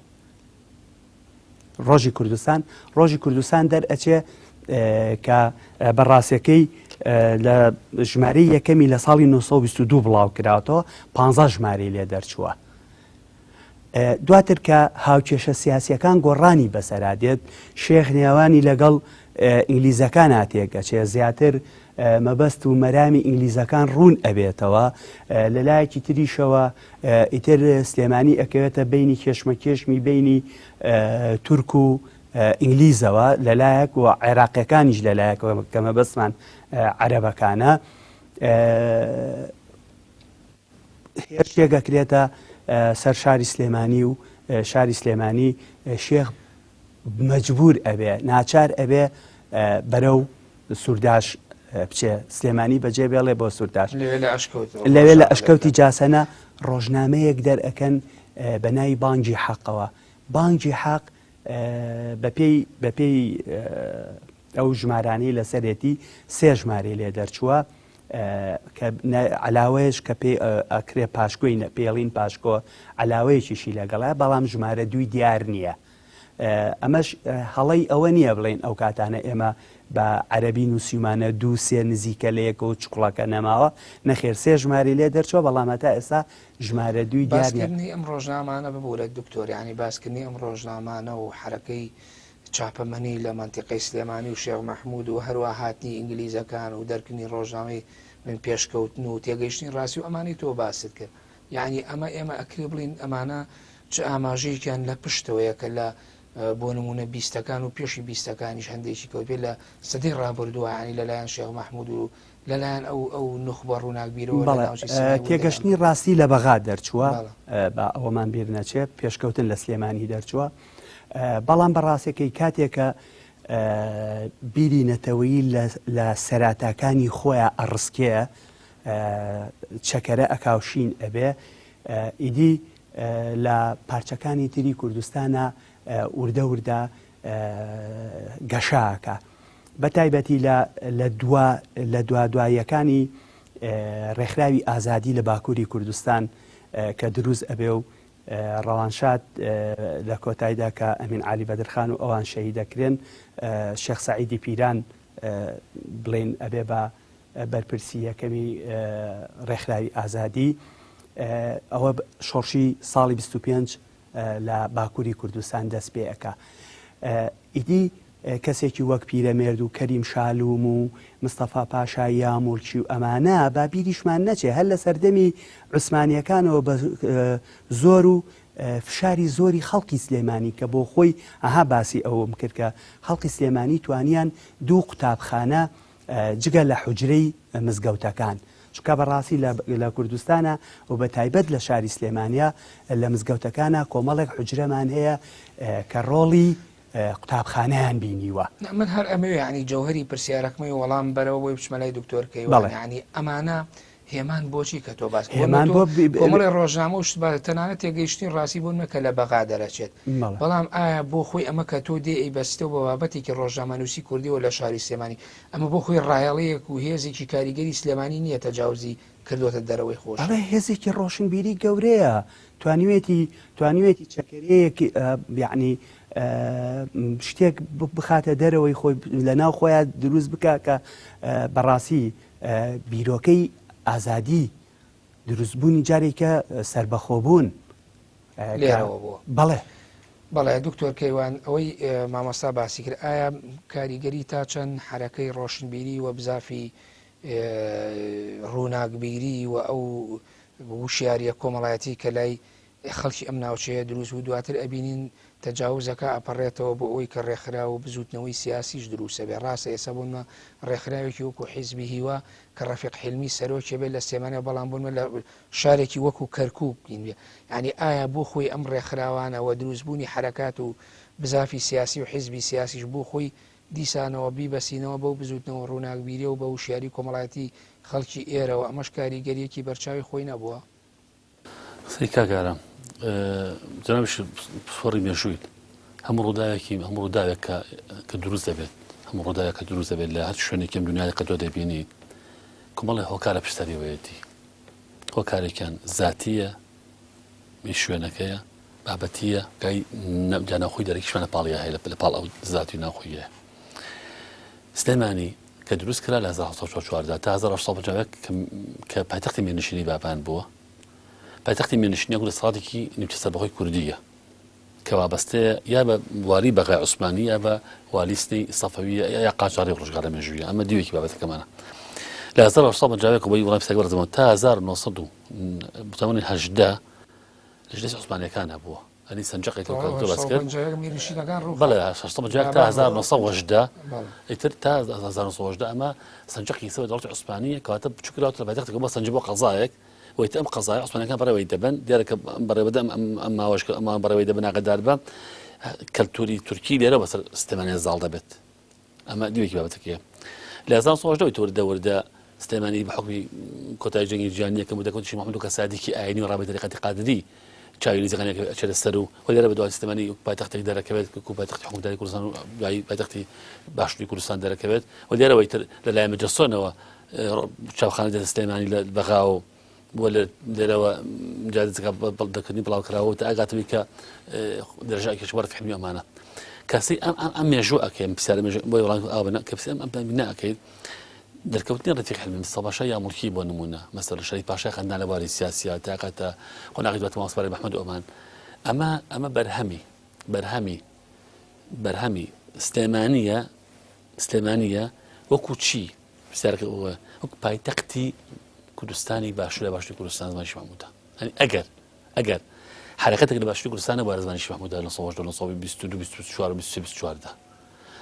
ڕۆژی کوردستان دەرئەچێ کە بەڕاستیەکەی لە ژمارەی یەکەمی لە ساڵی 1922 بڵاو کراوەتەوە 15 ژمارەی لێ دەرچووە دواتر کە هاوکێشە سیاسیەکان گۆڕانی بەسەرادێت شێخ نێوانی لەگەڵ ئینگلیزەکان هاتێکەچێ زیاتر مەبەست و مەرامی ئینگلیزەکان ڕوون ئەبێتەوە لەلایەکی تریشەوە ئیتر سلێمانی ئەکەوێتە بینی کێشمەکێشمی بینی تورک و ئینگلیزەوە لەلایەک و عێراقیەکانیش لەلایەکەوە کە مەبەستمان عەرەبەکانە هێرشێگەکرێتە سەر شاری سلێمانی و شاری سلێمانی شێخ مەجبور ئەبێ ناچار ئەبێ بەرەو سوورداش بچێ سلێمانی بەجێ بێڵێ بۆ سوورداش لەوێ لە ئەشکەوتی جاسەنە ڕۆژنامەیەک دەرئەکەن بە ناوی بانگی حەقەوە بانگی حەق بەپێی ئەو ژمارانەی لەسەرێتی 3 ژمارەی لێ دەرچووە علاوەیەش کە پێ ئەکرێ پاشکۆی پێڵین پاشکۆ علاوەیەکیشی لەگەڵە بەڵام ژمارە دوی دیار نییە. ئەمەش هەڵی ئەوە نییە بڵێن ئەو کاتانە ئێمە بە عەربی نووسیمانە دوو سێ نزیکە لە یەکە و چقڵەکە نەماوە نەخێر سێ ژماری لێ دەرچوە بەڵام تا ئێستا ژمارە دوی باسکردنی ئەم ڕۆژنامانە ببوورە دکتۆر ینی باسکردنی ئەم ڕۆژنامانە و حرەکەی چاپەمەنی لە منتیقەی سلێمانی و شێخ مەحموود و هەروە هاتنی ئینگلیزەکان و دەرکردنی ڕۆژنامەی من پێشکەوتن و تێگەیشتنی ڕاستی و ئەمانی تۆ باست کرد. یعنی ئەمە ئێمە ئەکرێ بڵین ئەمانە چ ئاماژەیەکیان لە پشتەوەیە کە لە بۆ نمونە بیستەکان و پێشی بیستەکانیش هەندێکی کەوت بێت لە سەدەی ڕابردووە ینی لەلایەن شێخ مەحموود و لەلایەن ئەو نخبە ڕووناکبیرەوە تێگەشتنی ڕاستی لە بەغا دەرچووە بە ئەوەمان بیر نەچێت پێشکەوتن لە سلێمانی دەرچووە بەڵام بەڕاستەکەی کاتێکە بیری نەتەوەیی لە سەراتاکانی خۆیان ئەڕسکەیە چەکەرە ئەکاوشین ئەبێ ئیدی لە پارچەکانی تری کوردستانە وردە وردە گەشاکە بە تایبەتی لە دواییەکانی ڕێکخراوی ئازادی لە باکووری کوردستان کە دروست ئەبێ و ڕەوانشاد لە کۆتاییدا کە ئەمین عالی بەدرخان و ئەوان شەهید دەکرێن شێخ سەعیدی پیران بڵێن ئەبێ بە بەرپرسی یەکەمی ڕێکخراوی ئازادی ئەوە شۆڕشی ساڵی 25 لە باکووری کوردستان دەست پێ ئەکا ئیدی کەسێکی وەک پیرەمێرد و کەریم شالووم و مستەفا پاشای یامولچی و ئەمانە بابیریشمان نەچێ هەر لە سەردەمی عوسمانیەکانەوە بە زۆر و فشاری زۆری خەڵکی سلێمانی کە بۆ خۆی ئەها باسی ئەوم کرد کە خەڵکی سلێمانی توانیان دوو قوتابخانە جگە لە حوجرەی مزگەوتەکان چکە بەڕاستی لە کوردستانە و بە تایبەت لە شاری سلێمانیا لە مزگەوتەکانە کۆمەڵێک حوجرەمان هەیە کە ڕۆڵی قوتابخانەیان بینیوە. من هەر ئەمە ینی جەوهری پرسیارەکەمی وەڵام بەرەوە بۆی بچمەلای دکتۆرکەی ینی ئەمانە هێمان بۆچی کە تۆ باس کۆمەڵی ڕۆژنامە و شتبات تەنانەت تێگەیشتنی ڕاستی بوون کە لە بەغا دەرەچێت بەڵام ئایا بۆ خۆی ئەمە کە تۆ دێ بەستە بە بابەتێکی ڕۆژنامە نووسی کوردیەوە لە شاری سلێمانی ئەمە بۆ خۆی ڕایەڵەیەک و هێزێکی کاریگەری سلێمانی نییە تەجاوزی کردوتە دەرەوەی خۆش هێزێکی ڕۆشنبیری گەورەیە توانیوێتی چەکەرەیەکی یعنی شتێک بخاتە دەرەوەی خۆی لە ناو خۆیان دروست بکە کە بەڕاستی بیرۆکەی ئازادی دروستبوونی جارێکە سربەخۆبوون بەڵێ دکتۆر کەیوان ئەوەی مامۆستا باسی کرد ئایا کاریگەری تا چەند حرەکەی ڕۆشنبیری و بزافی ڕووناکبیری و ئەو وشیاریە کۆمەڵایەتی کە لای خەڵکی ئەم ناوچەیە دروست و دواتر ئەبینین تەجاوزەکە ئەپەڕێتەوە بۆ ئەوی کە ڕێکخرا و بزوتنەوەی سیاسیش دروستە بێ ڕاستە ئێستا بوونمە ڕێکخراوێکی وەکو حیزبی هیوا کە ڕەفیق حلمی سەرۆکێ بێت لە سێمانە بەڵام بوونمە لە شارێکی وەکو کەرکووک بین بێ ینی ئایا بۆ خۆی ئەم ڕێکخراوانەوە دروستبوونی حرەکات و بزافی سیاسی و حیزبی سیاسیش بۆ خۆی دیسانەوە بیبەسینەوە بەو بزوتنەوە ڕووناکبیری و بە وشیاری کۆمەڵایەتی خەڵکی ئێرەوە ئەمەش کاریگەریەکی بەرچاوی خۆی نەبووە کاکارم جنابش فۆڕی مێژوویت هەموو ڕووداوێک کە دروست دەبێت هەموو ڕووداوێک کە دروست دەبێت لە هەر شوێنێکم دنیای کە تۆ دەبینی کۆمەڵی هۆکارە پشتەریەوەیەتی هۆکارێکیان زاتیە می شوێنەکەیە بابەتیە گای جاناخۆی دەرەکیشمانە پاڵیا هەیە لە پاڵ ئەو زاتی ناخۆیە سلێمانی کە دروست کرا لە 1940 تا 1950 کە پایتەختی مێنشینی بابان بووە پایتەختی مێنشینی لە سەڵاتێکی نیمچە سەربەخۆی کوردیە کە وابەستەیە یا بە واری بەغای عوسمانی یا بە والیستی سەفەویە یا قاچاری ڕۆژگارە مێژوویە ئەمە دیوێکی بابەتەکەمانە لە 1950 کۆبووی وڵامی سەرگەڕ زەمەوە تا 1970 لەژدەستی عوسمانیەکانە بووە ئەنی سەنجەقێک بەس کرد بەڵێ 1950 تا 1970 ئیتر تا 1970 ئەمە سەنجەقی سەوە دەوڵەتی عوسمانیە کەواتە بچووکراوە لە پایتەختێک بۆ سەنج بۆ قەزایەک وەیتە ئەم قەزای عوسمانیەکان بەڕێوەی دەبن دیارەکە بەڕێوەدا ئەم بەڕێوەی دەبن ئاگادار بە کەلتوری تورکی لێرە بەسەر سلێمانی زاڵ دەبێت ئەمە دیوێکی بابەتەکەیە لە 1970 وردە سلێمانی بە حکمی کۆتایی جەنگی جیهانیە کە مودەکەوتی شێخ مەحموود کەسادیکی ئاینی و ڕابێت طریقەتی قادری چاوی لیزەکانێک ئەچێتە سەر و لێرە بە دوای سلێمانی پایتەختێک دەرەکەوێت و پایتەختی حکومەتداری کوردستان و دوای پایتەختی باشووری کوردستان دەرەکەوێت و لێرەوەی تر لەلایەن مەجەسۆنەوە چاوخانە دێتە سلێمانی لە بەغاو بۆ لێرەوە مجادزەکە بەڵدەکردنی بڵاوکراوە تا ئاگاتەوەی کە دەرەژایکیش وەرە فحمی ئەمانە کەسی ئەم مێژوو ئەکەین پرسیارە بۆی وڵام ئاوە کە پرسی ئەم بنا ئەەکەیت دەرکەوتنی ڕفیق حلمی مستەفا پاشا یا موڵکی بۆ نمونە مەسەر شەریف پاشای خەندان لەباری سیاسیە تاقەتە قۆناغی دواتە مامۆستای محمەد ئۆمان ئەمە بەرهەمی سلێمانیە وەکو چی پرسیارەکە وەکو پایتەختی کوردستانی باشوور باشووری کوردستان زمانی شێخ محموودە ئەگەر حرەکەتێک لە باشووری کوردستانە بۆ زمانی شێخ محموودە لە ساڵ 1922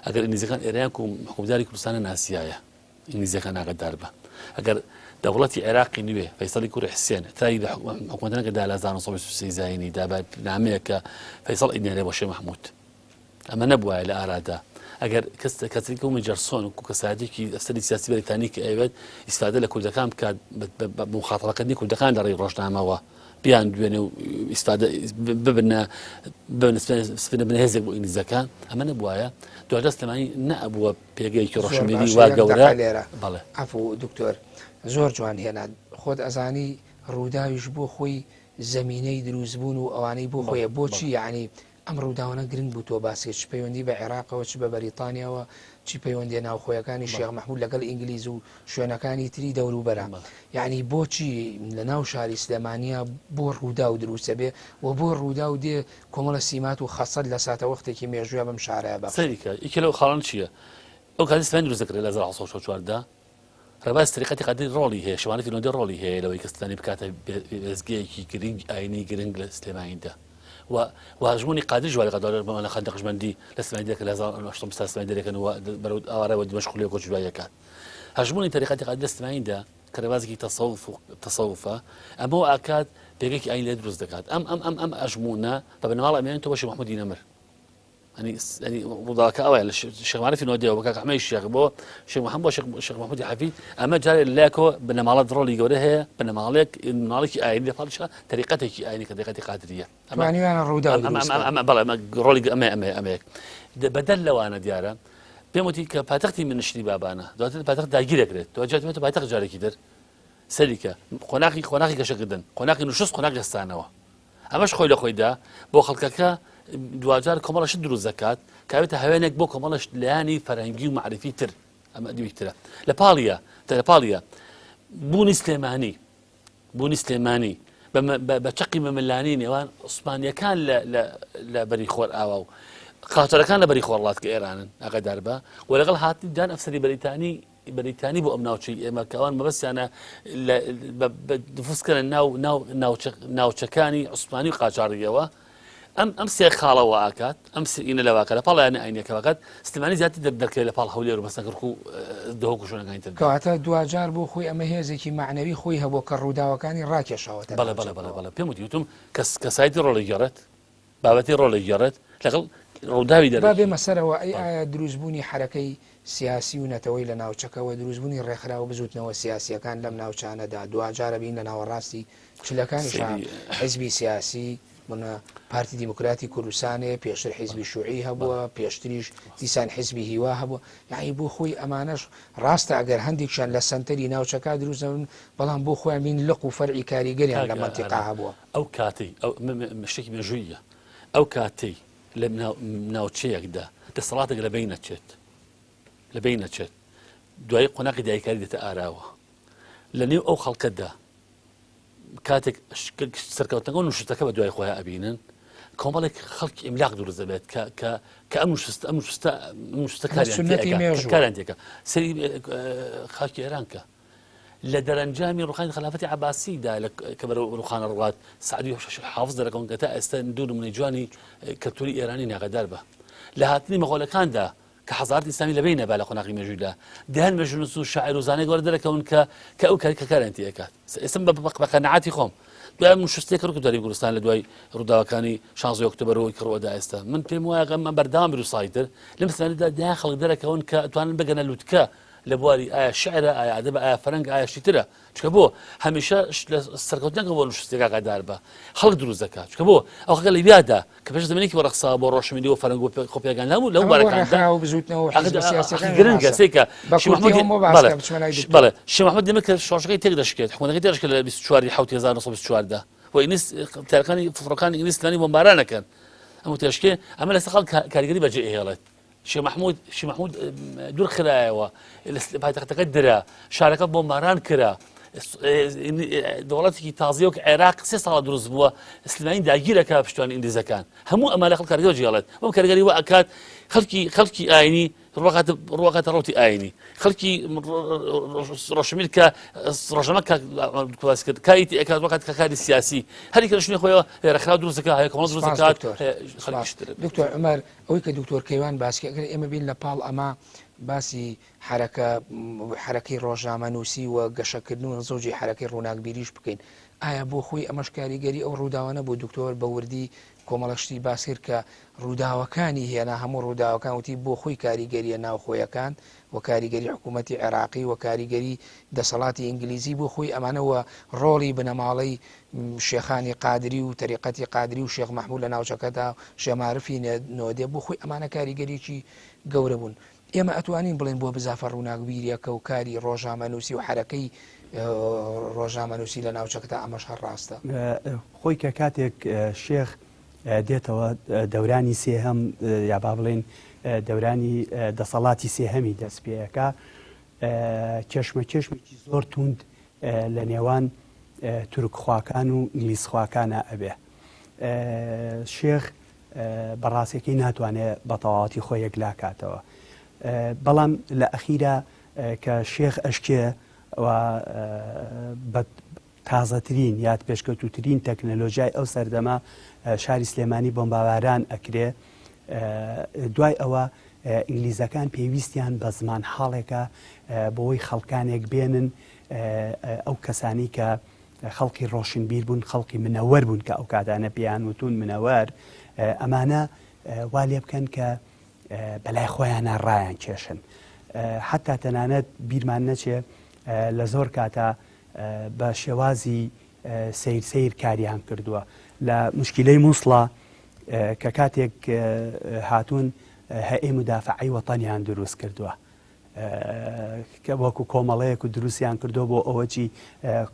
ئەگەر ئینگلیزیەکان ئێران و حکومتداری کوردستانە ناسیایە ئینگلیزیەکان ئاگادار بە ئەگەر دەوڵەتی عێراقی نوێ فەیسەڵی کوڕی حسێن تای حکومەتەکەدا لە 1923 زاینی دابات نامەیە کە فەیسەڵ ئینێرێ بۆ شێخ محموود ئەمە نەبووە لە ئارادا ئەگەر کەسێک و مەجەرسۆن و کەسایەتێکی ئەفسەری سیاسی بەریتانی کە ئەوێت ئیسفادە لە کوردەکان بکات مخاتەبەکردنی کوردەکان لە ڕێی ڕۆژنامەوە بیان دوێنێ و ئیسفادە ببنە هێزێک بۆ ئینگلیزەکان ئەمە نەبووایە دوجار سلێمانی نەبووە پێگەیەکی ڕۆژنامەیەکی وا گەورە بەڵێ ئەفو دکتۆر زۆر جوان هێنا خۆت ئەزانی ڕووداویش بۆ خۆی زەمینەی دروستبوون و ئەوانەی بۆ خۆیە بۆچی یعنی ئەم ڕووداوانە گرنگ بوو تۆ باسێت چ پەیوەندی بە عێراقەوە چ بە بەریتانیاوە چی پەیوەندی ناوخۆیەکانی شێخ مەحموود لەگەڵ ئینگلیز و شوێنەکانی تری دەوروبەرە یعنی بۆچی لە ناو شاری سلێمانیە بۆ ڕوودا و دروستە بێ و بۆ ڕوودا و دێ کۆمەڵە سیمات و خەسەد لە ساتە وەختێکی مێژووە بەم شارەیە بە سەریکە یەکێ لەو خاڵان چییە ئەو کاتی سلێمانی دروست دەکرێت لە 1940 ڕێباز طریقەتی قەدری ڕۆڵی هەیە شێوانەی فیلۆندی ڕۆڵی هەیە لەوەی کە سلێمانی بکاتە وێزگەیەکی گرنگ ئاینی گرنگ لە سلێمانیدا وهژمونی قادر جوالي قدر بما خندق جمندي لسنا يديك لازم اشطب استاذ ديرك انه برود اواره ودي مشغول يكون شويه كان هژمونی طریقەتی قادر سلێمانیدا کە ڕێبازێکی تەسەووفە ئەمە ئاکات پێگەیەکی ئاین لێ دروست دەکات ئەم ئەژمونە بە بنەماڵ ئەمێنێت تۆ بە شێخ محموودی نەمر يعني ڕووداوەکە ئەوەیە لە شێخ معرفی نۆدیەوە بە کاک ئەحمەدی شێخ بۆ شێخ محەممەد بۆ شێخ محموودی حەفید ئەمە جارێ لایەکەوە بنەماڵە ڕۆڵی گەورە هەیە بنەماڵێکی ئاینی لە پاڵیشە طریقەتێکی ئاینی کە طریقەتی قادریە ئەمانیوانە ڕوودا بەڵێ ڕۆڵی ئەمەیەک بەدەل لەوانە دیارە پێم وتی کە پایتەختی منیشتنی بابانە دواتر پایتەخت داگیرەکرێت دوجاتێتە پایتەخت جارێکی در سەریکە قۆناغی گەشەکردن قۆناغی نوشست قۆناغی هەستانەوە ئەمەش خۆی لە خۆیدا بۆ خەڵکەکە دوجار کۆمەڵەش دروست دەکات کاوێتە هەوێنێک بۆ کۆمەڵەش لایانی فەرهەنگی و معرفی تر ئەمە دیویترە لە پاڵیە بوونی سلێمانی بە چەقی مەمەلانی نێوان عوسمانیەکان لە بەری خۆر ئاوا و قاچەرەکان لە بەری خۆڕڵات کە ئێرانن ئاگادار بە و لەگەڵ هاتنیدان ئەفسەری بەریتانی بۆ ئەم ناوچەی ئێمە کەوان مەبەستیانە دفوسکەنە ناوچەکانی عوسمانی و قاچاریەوە ئەم سێ خاڵەوە ئاکات ئەم سئینە لەواکە لە پاڵیانە ئاینەکەوەکات سلێمانی زیاتر دەکرێت لە پاڵ هەولێر و مەسەنگڕ و دهۆک و شوێنەکانی تر کەواتە دوجار بۆ خۆی ئەمە هێزێکی معنەوی خۆی هەبوو کە ڕووداوەکانی ڕاکێشەوەتە بەڵێ پێم وتم کەسایەتی ڕۆڵی گەڕێت بابەتی ڕۆڵی گەڕێت لەگەڵ ڕووداوی دەرا بێ مەسەرەوە ئایا دروستبوونی حرەکەی سیاسی و نەتەوەی لە ناوچەکەەوە دروستبوونی ڕێکخراوە بزوتنەوە سیاسیەکان لەم ناوچانەدا دوجارە بین لە ناوەڕاستی چلەکانی حیزبی سیاسی بوونە پارتی دیموکراتی کوردستانێ پێشتر حیزبی شوعی هەبووە پێشتریش دیسان حیزبی هیوا هەبووە یعنی بۆ خۆی ئەمانەش ڕاستە ئەگەر هەندێکشان لە سنتەری ناوچەکە دروستەبن بەڵام بۆ خۆیان بین لق و فەرعی کاریگەریان لە منتیقا هەبووە ئەو کاتەی شتێکی مێژوویە ئەو کاتەی لە ناوچەیەکدا دەسەڵاتێک لەبەی نەچێت دوای قۆناغی دایکاری دێتە ئاراوە لە نێو ئەو خەڵکەدا کاتێک سەرکەوتنەکە و نوشتەکە بە دوای خۆیان ئەبینن کۆمەڵێک خەڵکی ئیملاق دروست دەبێت کە ئەم نوشتە کاریان تێکە سەری خاکی ئێرانکە لە دەرەنجامی ڕوخانی خلافەتی عەباسیدا کە بەرەو ڕوخانە ڕوات سعدی حافظ دەرەکەون کە تا ئێستا دوو نمونەی جوانی کەلتوری ئێرانی ناغەدار بە لە هاتنی مەغۆلەکاندا کە حەزارەتی ئیسلامی لەبەی نەبا لە قۆناغی مێژوویدا دەهەن مەژنووس و شاعیر و زانای گەورە دەرەکەون کە ئەو کاریان تێ ئەکات ئێستا بە قەنەعاتی خۆم دوای نوشتێک ڕوو داری کوردستان لە دوای ڕووداوەکانی 16 ئۆکتۆبەرەوەی کە ڕووەدا ئێستا من پێم وایە ئەمە بەردەوام بروسایتر لەم سەنەدا دایان خەڵک دەرەکەون کە ئەتوانن بگەنە لووتکە لە بواری ئایا شعرە ئایا ئەدەبە ئایا فەرەنگ ئایا شتی ترە چکە بۆ هەمیشە سەرکەوتنەکە بۆ شتێکا قەدار بە خەڵک دروست دەکات چکە بۆ ئەو خەکە لە بیادا کە پێش زمینێکی بۆ ڕەخسا بۆ ڕۆشنبیری و فەرەنگ و خۆپیاگان هەموو لەو بارەکاندا گرنگە سێکە بەڵێ شێخ محەممەد دێمە کە شۆشەکەی تێک دەشکێت حکومەتەکەی تێشکە لە 24 حوت 1924 و ئینگلیس تارەکانی فڕۆکانی ئینگلیسلانی بۆمبارانەکەن ئەمە تێشکێ ئەمە لەسەر خەڵک کاریگەری بەجێ ئێڵێت شێخ محمود دوور خرایەوە پایتەختەکە درا شارەکە بۆمباران کرا دەوڵەتێکی تازیەوە کە عێراق 3 ساڵ دروست بووە سلمانی داگیرەکە پشتوانی ئینگلیزەکان هەموو ئەمە لە خەڵک کاریگەری جێڵێت ئەم کاریگەری وە ئەکات خەڵکی ئاینی ڕوەکاتە ڕوتی ئاینی خەڵکی ڕۆشنبیر کە ڕۆژەمە کرد کایتی ئەکات وەکات کە کاری سیاسی هەریکە لە شوێنی خۆیەوە لێرەخرا دروستەکە هەیە کۆمەڵ دروست دەکات دکتۆر عومەر ئەوەی کە دکتۆر کەیوان باسی ئەگەر ئێمە بین لە پاڵ ئەمە باسی حرەکەی ڕۆژنامە نووسی و گەشەکردن و زۆجی حرەکەی ڕووناکبیریش بکەین ئایا بۆ خۆی ئەمەش کاریگەری ئەو ڕووداوانە بۆ دکتۆر بە وردی کۆمەڵەشتی باسیر کە ڕووداوەکانی هێنا هەموو ڕووداوەکان وتی بۆ خۆی کاریگەریە ناوخۆیەکان و کاریگەری حکوومەتی عێراقی و کاریگەری دەسەڵاتی ئینگلیزی بۆ خۆی ئەمانەوە ڕۆڵی بنەماڵەی شێخانی قادری و تەریقەتی قادری و شێخ مەحموود لە ناوچەکەدا شێمارفی نۆدێ بۆ خۆی ئەمانە کاریگەریی گەورە بوون ئێمە ئەتوانین بڵێن بۆ بزافە ڕووناکبیریەکە و کاری ڕۆژنامەنووسی و حرەکەی ڕۆژنامەنووسی لە ناوچەکەدا ئەمەش هەر ڕاستە خۆی کە کاتێک شێخ دێتەوە دەورانی سێهەم یا با بڵێن دەورانی دەسەڵاتی سێهەمی دەست پێەکە کێشمێکی زۆر توند لە نێوان تورکخواکان و ئینگلیسخواکانە ئەبێ شێخ بەڕاستیەکەی ناتوانێت بە تەواوەتی خۆی یەکلاکاتەوە بەڵام لە ئەخیرا کە شێخ ئەشکێ و بە تازەترین یاد پێشکەوتوترین تەکنەلۆژیای ئەو سەردەما شاری سلێمانی بۆمباواران ئەکرێ دوای ئەوە ئینگلیزەکان پێویستیان بە زمان حاڵێکە بۆی خەڵکانێک بێنن ئەو کەسانی کە خەڵکی ڕۆشنبیر بوون خەڵکی منەوەر بوون کە ئەو کاتانە پێیان وتون منەوەر ئەمانە وا لێ بکەن کە بەلای خۆیانە ڕایان کێشن حتا تەنانەت بیرمان نەچێ لە زۆر کاتە بە شێوازی سیر کاریان کردووە لە مشکلەی مووسڵە کە کاتێک هاتوون هەئەی مدافعی وەتەنیان دروست کردووە کە وەکو کۆمەڵەیەک و دروستیان کردو بۆ ئەوەی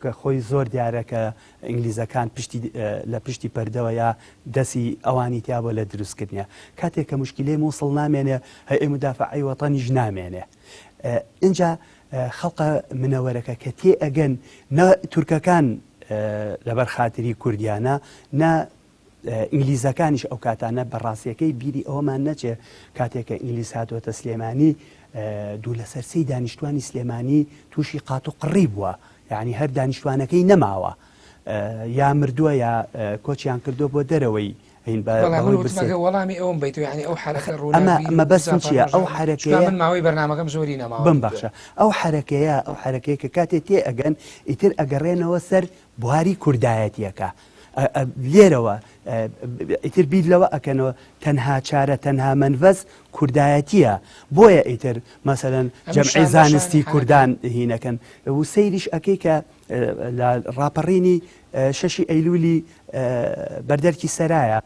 کە خۆی زۆر دیارەکە ئینگلیزەکان لە پشتی پەردەوە یا دەستی ئەوانی تیا بۆ لە دروستکردنیە کاتێک کە مشکلەی مووسڵ نامێنێ هەئەی مدافعی وەتەنیش نامێنێ اینجا خەڵقە منەوەرەکە کە تێ ئەگەن تورکەکان لەبەر خاتری کوردیانە نا ئینگلیزەکانیش ئەو کاتانە بەڕاستیەکەی بیری ئەوەمان نەچێ کاتێککە ئینگلیز هاتووەتە سلێمانی دوو لە سەرسی دانیشتوانی سلێمانی تووشی قات و قڕی بووە یعنی هەر دانیشتوانەکەی نەماوە یا مردووە یا کۆچیان کردو بۆ دەرەوەی وەڵامی ئەوم بیت ینی ئەو ئەمە بەسم چییە ئەو حرەکەیە من ماوەی بەرنامەکەم زۆری نەماوە بمبەخشە ئەو حرەکەیە کە کاتێک تێ ئەگەن ئیتر ئەگەڕێنەوە سەر بواری کوردایەتیەکە لێرەوە ئیتر بیر لەوە ئەکەنەوە تەنها چارە تەنها منڤەز کوردایەتیە بۆیە ئیتر مەسەلەن جەمعی زانستی کوردان هینەکەن و سەیریش ئەکەی کە لە ڕاپەڕینی 6 ئەیلولی بەردەرکی سەرایە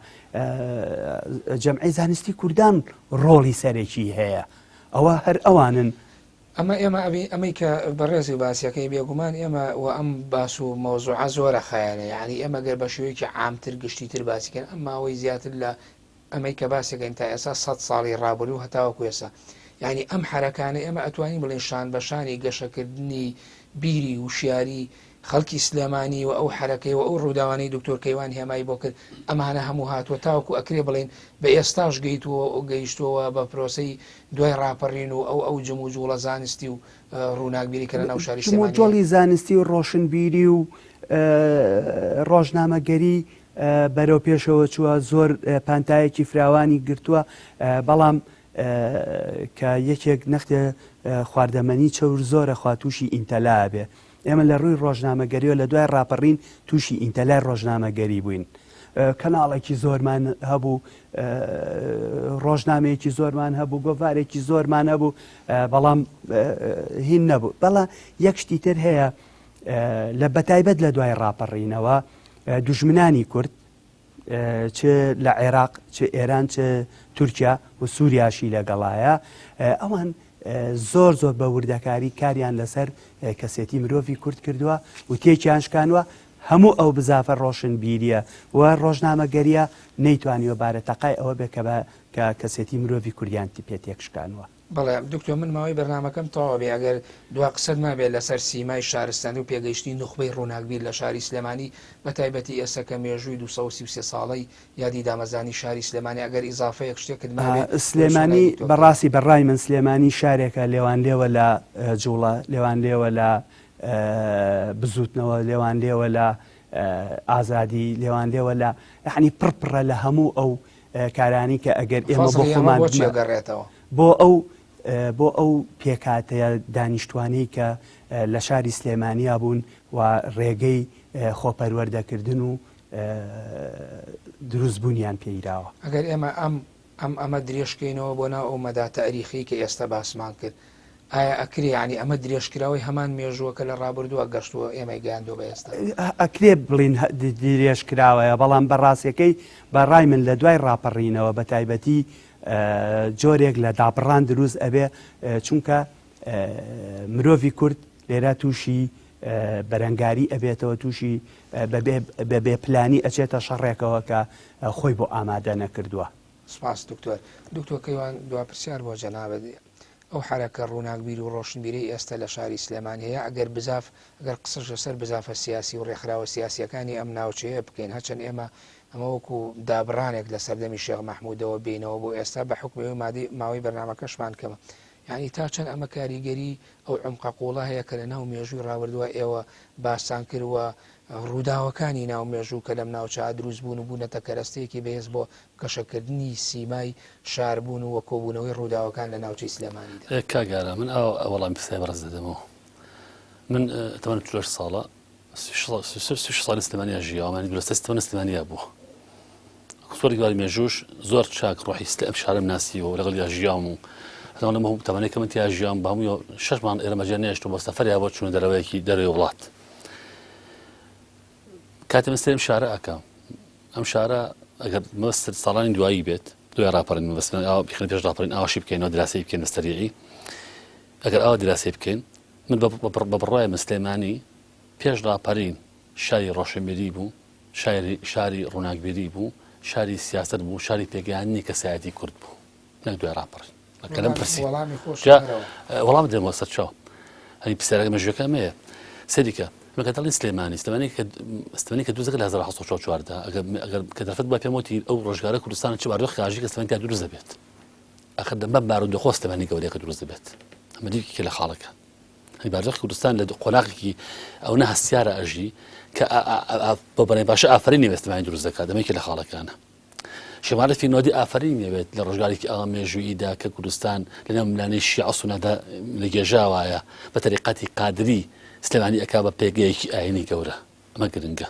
جەمعی زانستی کوردان ڕۆڵی سەرێکی هەیە ئەوە هەر ئەوانن ئەمە ئەمەی کە بەڕێزی باسیەکەی بێگومان ئێمە و ئەم باس و مۆزوعە زۆرە خایەنە یعنی ئێمە گەر بە شێوەیەکی عامتر گشتیتر باسیکەن ئەم ماوەی زیاتر لە ئەمەی کە باسێکەین تا ئێستا 100 ساڵی ڕابردوو و هەتاوەکو ئێستا یعنی ئەم حرەکانە ئێمە ئەتوانین بڵێن شان بەشانی گەشەکردنی بیری و شیاری خەڵکی سلێمانی و ئەو حرەکەی و ئەو ڕووداوانەی دکتۆر کەیوان هێمای بۆ کرد ئەمانە هەموو هاتووە تاوەکو ئەکرێ بڵێن بە ئێستاش گەیشتووە بە پرۆسەی دوای ڕاپەڕین و ئەو جم و جوڵە زانستی و ڕووناکبیری کە لە ناو شاری سلێمانی جۆڵی زانستی و ڕۆشنبیری و ڕۆژنامەگەری بەرەو پێشەوە چووە زۆر پانتایەکی فراوانی گرتووە بەڵام کە یەکێک نەختێ خواردەمەنی چەور زۆرە خوا تووشی ئینتەلا بێ ئێمە لە ڕووی ڕۆژنامەگەریەوە لە دوای ڕاپەڕین تووشی ئینتەلای ڕۆژنامەگەری بووین کەناڵێکی زۆرمان هەبوو، ڕۆژنامەیەکی زۆرمان هەبوو، گۆڤارێکی زۆرمان هەبوو، بەڵام هین نەبوو. بەڵام یەک شتی تر هەیە لە بەتایبەت لە دوای ڕاپەڕینەوە دوژمنانی کورد چ لە عێراق چ ئێران چ تورکیا و سووریاشی لەگەڵایە ئەوان زۆر زۆر بە وردەکاری کاریان لەسەر کەسێتی مرۆڤی کورد کردووە و تێکیان شکانوە. هەموو ئەو بزافە ڕۆشن بیریە و ڕۆژنامەگەریە نەیتوانیوە بارە تەقای ئەوە بێ کە کەسێتی مرۆڤی کوردیان پێ تێکشکانوە. بەڵێ دکتۆر من ماوەی بەرنامەکەم تەواو بێ ئەگەر دوا قسەت مابێت لەسەر سیمای شارستانی و پێگەیشتنی نخبەی ڕووناکبیر لە شاری سلێمانی بە تایبەتی ئێستا کە مێژووی 233 ساڵەی یادی دامەزانی شاری سلێمانی ئەگەر ئیزافەیەک شتێکت مابێت سلێمانی بەڕاستی بەڕای من سلێمانی شارێکە لێوان لێوە لە جوڵە، لێوان لێوە لە بزوتنەوە، لێوان لێوە لە ئازادی، لێوان لێوە لە یعنی پڕپڕە لە هەموو ئەو کارانی کە ئەگەر ئێمە بۆ خۆمان گەڕێتەوە بۆ ئەو پێکاتەیە دانیشتوانەی کە لە شاری سلێمانیا بوون و ڕێگەی خۆپەروەردەکردن و دروستبوونیان پێیراوە. ئەگەر ئێمە ئەمە درێژکەینەوە بۆ ناو ئەو مەدا تاریخی کە ئێستا باسمان کرد، ئایا ئەکرێ ینی ئەمە درێژکراوی هەمان مێژووەکە لە ڕابردووە گەشتووە ئێمە گەیاندۆ بە ئێستا؟ ئەکرێ بڵین درێژکراوەیە، بەڵام بەڕاستیەکەی بەڕای من لە دوای ڕاپەڕینەوە بە تایبەتی جۆرێک لە دابڕان دروست ئەبێ، چونکە مرۆڤی کورد لێرە تووشی بەرەنگاری ئەبێتەوە، تووشی بەبێ پلانی ئەچێتە شەڕێکەوە کە خۆی بۆ ئامادە نەکردووە. سپاس دکتۆر کەیوان دوا پرسیار بۆ جەنابەت ئەو حرەکە ڕووناکبیر و ڕۆشنبیری ئێستا لە شاری سلێمانی هەیە ئەگەر قسەش لەسەر بزافە سیاسی و ڕێکخراوە سیاسیەکانی ئەم ناوچەیە بکەین، هەرچەند ئێمە ئەمە وەکو دابڕانێک لە سەردەمی شێخ مەحموودەوە بینەوە بۆ ئێستا بە حکمی ماوەی بەرنامەکەشمان کەمە، یعنی تا چەند ئەمە کاریگەری ئەو عمقە قوڵە هەیە کە لە ناو مێژووی ڕاوردووە ئێوە باسان کردووە ڕووداوەکانی ناو مێژوو کە لەم ناوچە دروست بوون و بوونەتە کەرەستەیەکی بەهێز بۆ گەشەکردنی سیمای شاربوون و کۆبوونەوەی ڕووداوەکان لە ناوچەی سلێمانیدا. کاگارە من وەڵام پرسیای بەڕێز دەدەمەوە. من تەمەنم 40 ساڵە 36 ساڵی سلێمانیا ژیاوە، درستە سلێمانیا سلێمانیا بووە. سۆری دوای مێژووش زۆر چاک ڕۆحی ئەم شارەم ناسیەوە لەگەڵ یا ژیام و هەڵام تەمەنێک کە من تیا ژیام بە هەموو 6 مان ئێرەمەجێ نێشت و بۆ سەفەریا بۆ چوونە دەرەوەیەکی دەرەوەی وڵات. کاتێ من سێم شارە ئەکەم، ئەم شارە ئەگەر مەبەست ساڵانی دوایی بێت دوای ڕاپەڕین مەبەست بخێن پێش ڕاپەڕین ئاواشی بکەینەوە دراسی بکەین بەستەریعی، ئەگەر ئاوا دراسی بکەین من بە بڕای سلێمانی پێش ڕاپەڕین شاری ڕۆشنبیری بوو، شاری ڕووناکبیری بوو، شاری سیاست بوو، شاری پێگەیاندنی کەسایەتی کورد بوو، نەک دوای ڕاپەڕین. کەلەم پرسی وەڵام دێمەوە سەر چاو هەنی پرسیارەکە مێژووەکە مەیە سەریکە مەکە دەڵی سلێمانی کە دووزەکە لە 1940 ئەگەر کە دەرفەت بە پێم وتی ئەو ڕۆژگارە کوردستان چ باردۆخ خاژی کە سلێمانی دروست دەبێت، ئەخر دەمە بارودۆخۆ سلێمانی گەورەیەکە دروست دەبێت، ئەمە دیکە لە خاڵەکە هەنی باردۆخی کوردستان لە قۆناغێکی ئەو نە هەستیارە ئەژی کە بە بەڕێ باشە ئافرینی بە سلێمانی دروست دەکات، دەمەیەکە لە خاڵەکانە. شێمارەتی نۆدی ئافرین نەوێت لە ڕۆژگارێکی ئەڵە مێژووییدا کە کوردستان لەنێو ملانەی شیعە سونەدا لە گێژاوایە بە تەریقەتی قادری سلێمانی ئەکا بە پێگەیەکی ئاینی گەورە، ئەمە گرنگە.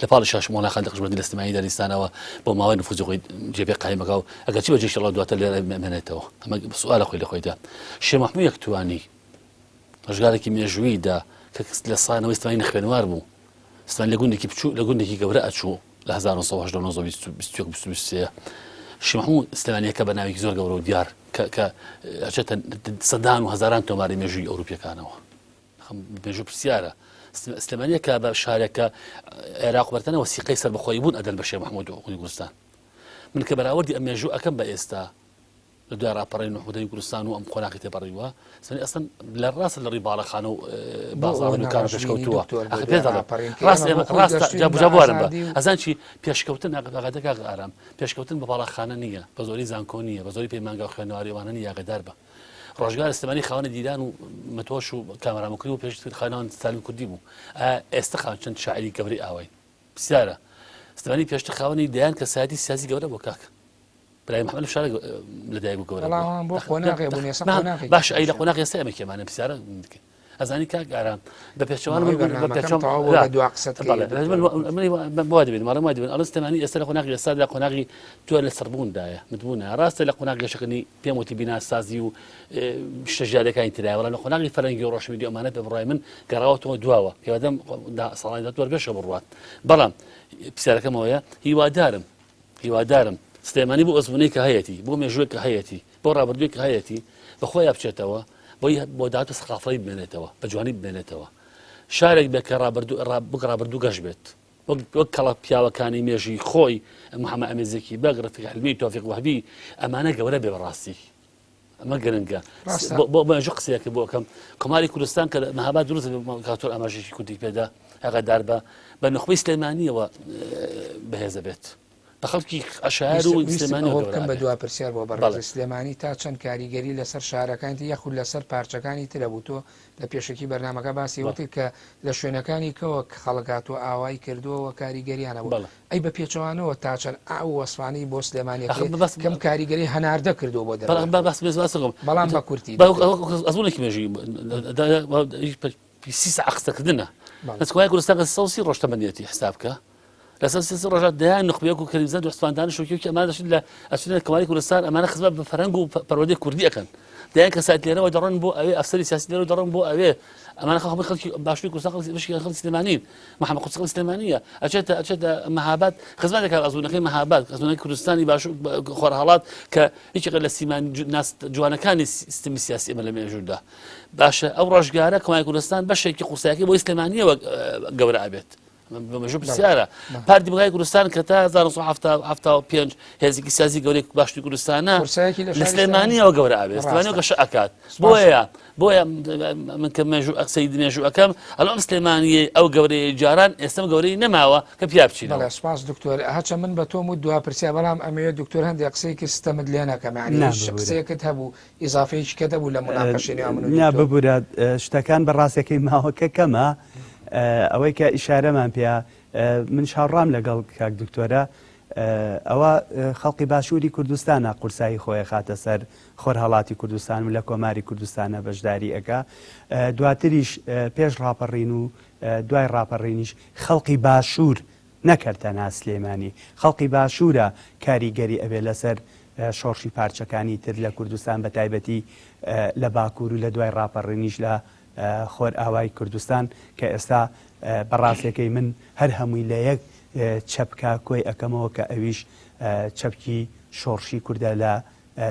لە پاڵی شاش مۆلا خان دەقژبەردی لە سلێمانی دارستانەوە بۆ ماوەی نفوزی خۆی جێبێ قایمەکە و ئەگەر چی بەجێشی ڕڵ دواتر لێرە مێنێتەوە، ئەمە سوالە خۆی لە خۆیدا. شێخ مەحموود یەکتوانی ڕۆژگارێکی مێژووییدا کە لە سانەوەی سلێمانی خوێنوار بوو، سلێمانی لە گوندێکی بچوو لە گوندێکی گەورە ئەچوو لە 1920 شێخ مەحموود سلێمانیەکە بە ناوێکی زۆر گەورە و دیار کە ئەچێتە سەدان و هەزاران تۆماری مێژووی ئەوروپیەکانەوە. مێژوو پرسیارە سلێمانیەکە بە شارێکە عێراق بەرتەنە وەسیقەی سەربەخۆیی بوون ئەدەن بە شێخ مەحموود و کوردستان. من کە بەراوردی ئەم مێژوو ئەەکەم بە ئێستا لە دوای ڕاپەڕین محمودەی کوردستان و ئەم قۆناغی تێپەڕیوە سنی ئەسڵ لە ڕاستە لە ڕێی باڵەخانە و بازاڕ و دوکانە پێشکەوتووە ڕاستە جابوارم بە ئەزان چی پێشکەوتن ئاغادەکە ئارام پێشکەوتن بە باڵەخانە نییە، بە زۆری زانکۆ نییە، بە زۆری پەیمانگە و خوێنەوەریوانە نیە، یاغەدار بە ڕۆژگار سلێمانی خاوەنە دیدان و مەتۆش و کامەرامەکردی و پێشتر خانەوەن سالم کوردی بوو. ئێستا خاوەن چەند شاعری گەورەی ئاوای پرسیارە سلێمانی پێشتر خاوەنی دەیان کە سایەتی سیاسی گەورە بۆ کاکە برای محمد شارە لەدایک بوو گەورە بۆ قۆناغی بوون باش ئەی لە قۆناغی ئێستا ئەمە کێمانە پرسیارە ئەزانی کاک ئارام بە پێچوان ئەڵ سلێمانی ئێستا لە قۆناغی ئێستا لە قۆناغی تۆ لە سەربووندایە متبوونە ڕاستە لە قۆناغی گەشەکردنی پێم وتی بیناسازی و شتەژارەکانی ترایە وەڵام لە قۆناغی فەرەنگی و ڕۆشنبیری ئەمانە بە بڕای من گەڕاوەتەوە دواوە پێوادەم ساڵانی دەتوەر بێشە بڕوات بەڵام پرسیارەکەمەوەیە هیوادارم سلێمانی بۆ ئەزمونەی کە هەیەی بۆ مێژووی کە هەیەی بۆ ڕابردووی کە هەیەی بەخۆی بچێتەوە بۆ داهاتوە سقافڵی بمێنێتەوە بە جوانی بمێنێتەوە شارێک بێ کە ڕابردوو گەشت بێت وەک کەڵە پیاوەکانی مێژی خۆی محەممەد ئەمێزێکی بەگ ڕەفیق حلمی تۆفیق وهبی ئەمانە گەورە بێ بەڕاستی ئەمە گرنگە بۆ مێژوو قسەیەکە بۆ ئەەکەم کۆماری کوردستان کە مەهاباد دروست کاتۆر ئاماژێکی کوردی پێدا ئەغەدار بە نخبەی سلێمانیەوە بەهێزە بێت بە خەڵکی ئەشار و سلێمانی بکەم بە دوا پرسیار بۆ بەڕێز سلێمانی تا چەند کاریگەری لەسەر شارەکانی یەخود لەسەر پارچەکانی ترە بوو تۆ لە پێشکی بەرنامەکە باسی وتی کە لە شوێنەکانی کەوە خەڵکات و ئاوای کردووە کاریگەریانە بوو ئەی بە پێچەوانەوە تا چەند ئاو وەسوانی بۆ سلێمانی کەم کاریگەری هەناردە کردو بۆ بەڵام بە کورتی ئەزمونێکی مێژی پیسی عقستەکردنە دەستخوای کوردستان سەوسی ڕۆشتەمەندێتی حسابکە لەسەر سێ ڕۆژات دەیان نخبەیەک و کەریزە دوستاندان شوکیوکی ئەمانە دەچن لە ئەچونە کۆماری کوردستان ئەمانە خزمەت بە فەرهەنگ و پەروەردەی کوردی ئەکەن دەیان کەسات لێرەوە دەڕۆن بۆ ئەوێ ئەفسەری سیاسی لێرەوە دەڕۆن بۆ ئەوێ ئەمانە خەڵکی باشووری کوردستان خەڵکی سلێمانین محەممەد قوچقی سلێمانیە ئەچێتە مەهاباد خزمەتێکە ئەزمونەکەی مەهاباد ئەزمونەکەی کوردستانی باش خۆرهەڵات کە هیچ لە سیمان جوانەکانی سیستمی سیاسی ئەمە لە مێژوودا باشە ئەو ڕۆژگارە کۆماری کوردستان بەشێکی قوسایەکەی بۆی سلێمانیەوە گەورە ئەبێت بەمەژوو پرسیارە پارتی بگای کوردستان کە تا 1975 هێزێکی سیاسی گەورەی باشووری کوردستانە لە سلێمانیەوە گەورە ئەبێت سلێمانیەوە گەشە ئەکات بۆیە من کە سەیدی مێژوو ئەەکەم ئەڵام سلێمانیە ئەو گەورەی جاران ئێستم گەورەی نەماوە کە پیا بچینەوە سپاس دکتۆر هەچە من بە تۆم و دوا پرسیار بەڵام ئەمەوێ دکتۆر هەندێک قسەیەکی ستەمت لێ نەکەم قسەیەکت هەبوو ئیزافەیەکی کە دەبوو لە مناقەشەی من ببورە شتەکان بەڕاستیەکەی ماوەکە کەمە ئەوەی کە ئیشارەمان پێ من شاڕام لەگەڵ کاک دکتۆرە ئەوە خەڵقی باشووری کوردستانە قورسایی خۆی خاتە سەر خۆرهەڵاتی کوردستان و لە کۆماری کوردستانە بەشداری ئەەکە دواتریش پێش ڕاپەڕین و دوای ڕاپەڕینیش خەڵقی باشوور نەکردەنا سلێمانی خەڵقی باشوورە کاریگەری ئەبێ لەسەر شۆڕشی پارچەکانی تر لە کوردستان بە تایبەتی لە باکوور و لە دوای ڕاپەڕینیش لە خۆر ئاوای کوردستان کە ئێستا بەڕاستەکەی من هەر هەمووی لە یەک چەپکە کۆی ئەەکەمەوە کە ئەویش چەپکی شۆڕشی کووردە لە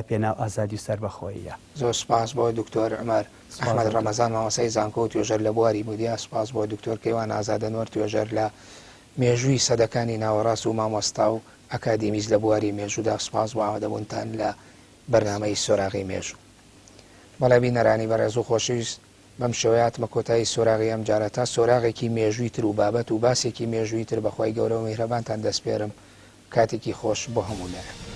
پێناو ئازادی سەربەخۆیە زۆر سپاس بۆ دکتۆر عمەر ئەحمەد ڕەمەزان مامۆسای زانکۆ و توێژەر لە بواری بودیا سپاس بۆ دکتۆر کەیوان ئازادەنوەر توێژەر لە مێژووی سەدەکانی ناوەڕاست و مامۆستا و ئەکادیمیز لە بواری مێژوودا سپاس بۆ ئاوادەبوونتان لە بەرنامەی سۆراغی مێژوو بەڵێبی نەرانی بەڕێز و خۆشەویست بەم شێوەیە کۆتایی سۆراغی ئەم جارە تا سۆراغێکی مێژووی تر و بابەت و باسێکی مێژووی تر بەخوای گەورە و میهرەبانتان دەسپێرم کاتێکی خۆش بۆ هەموو لایەن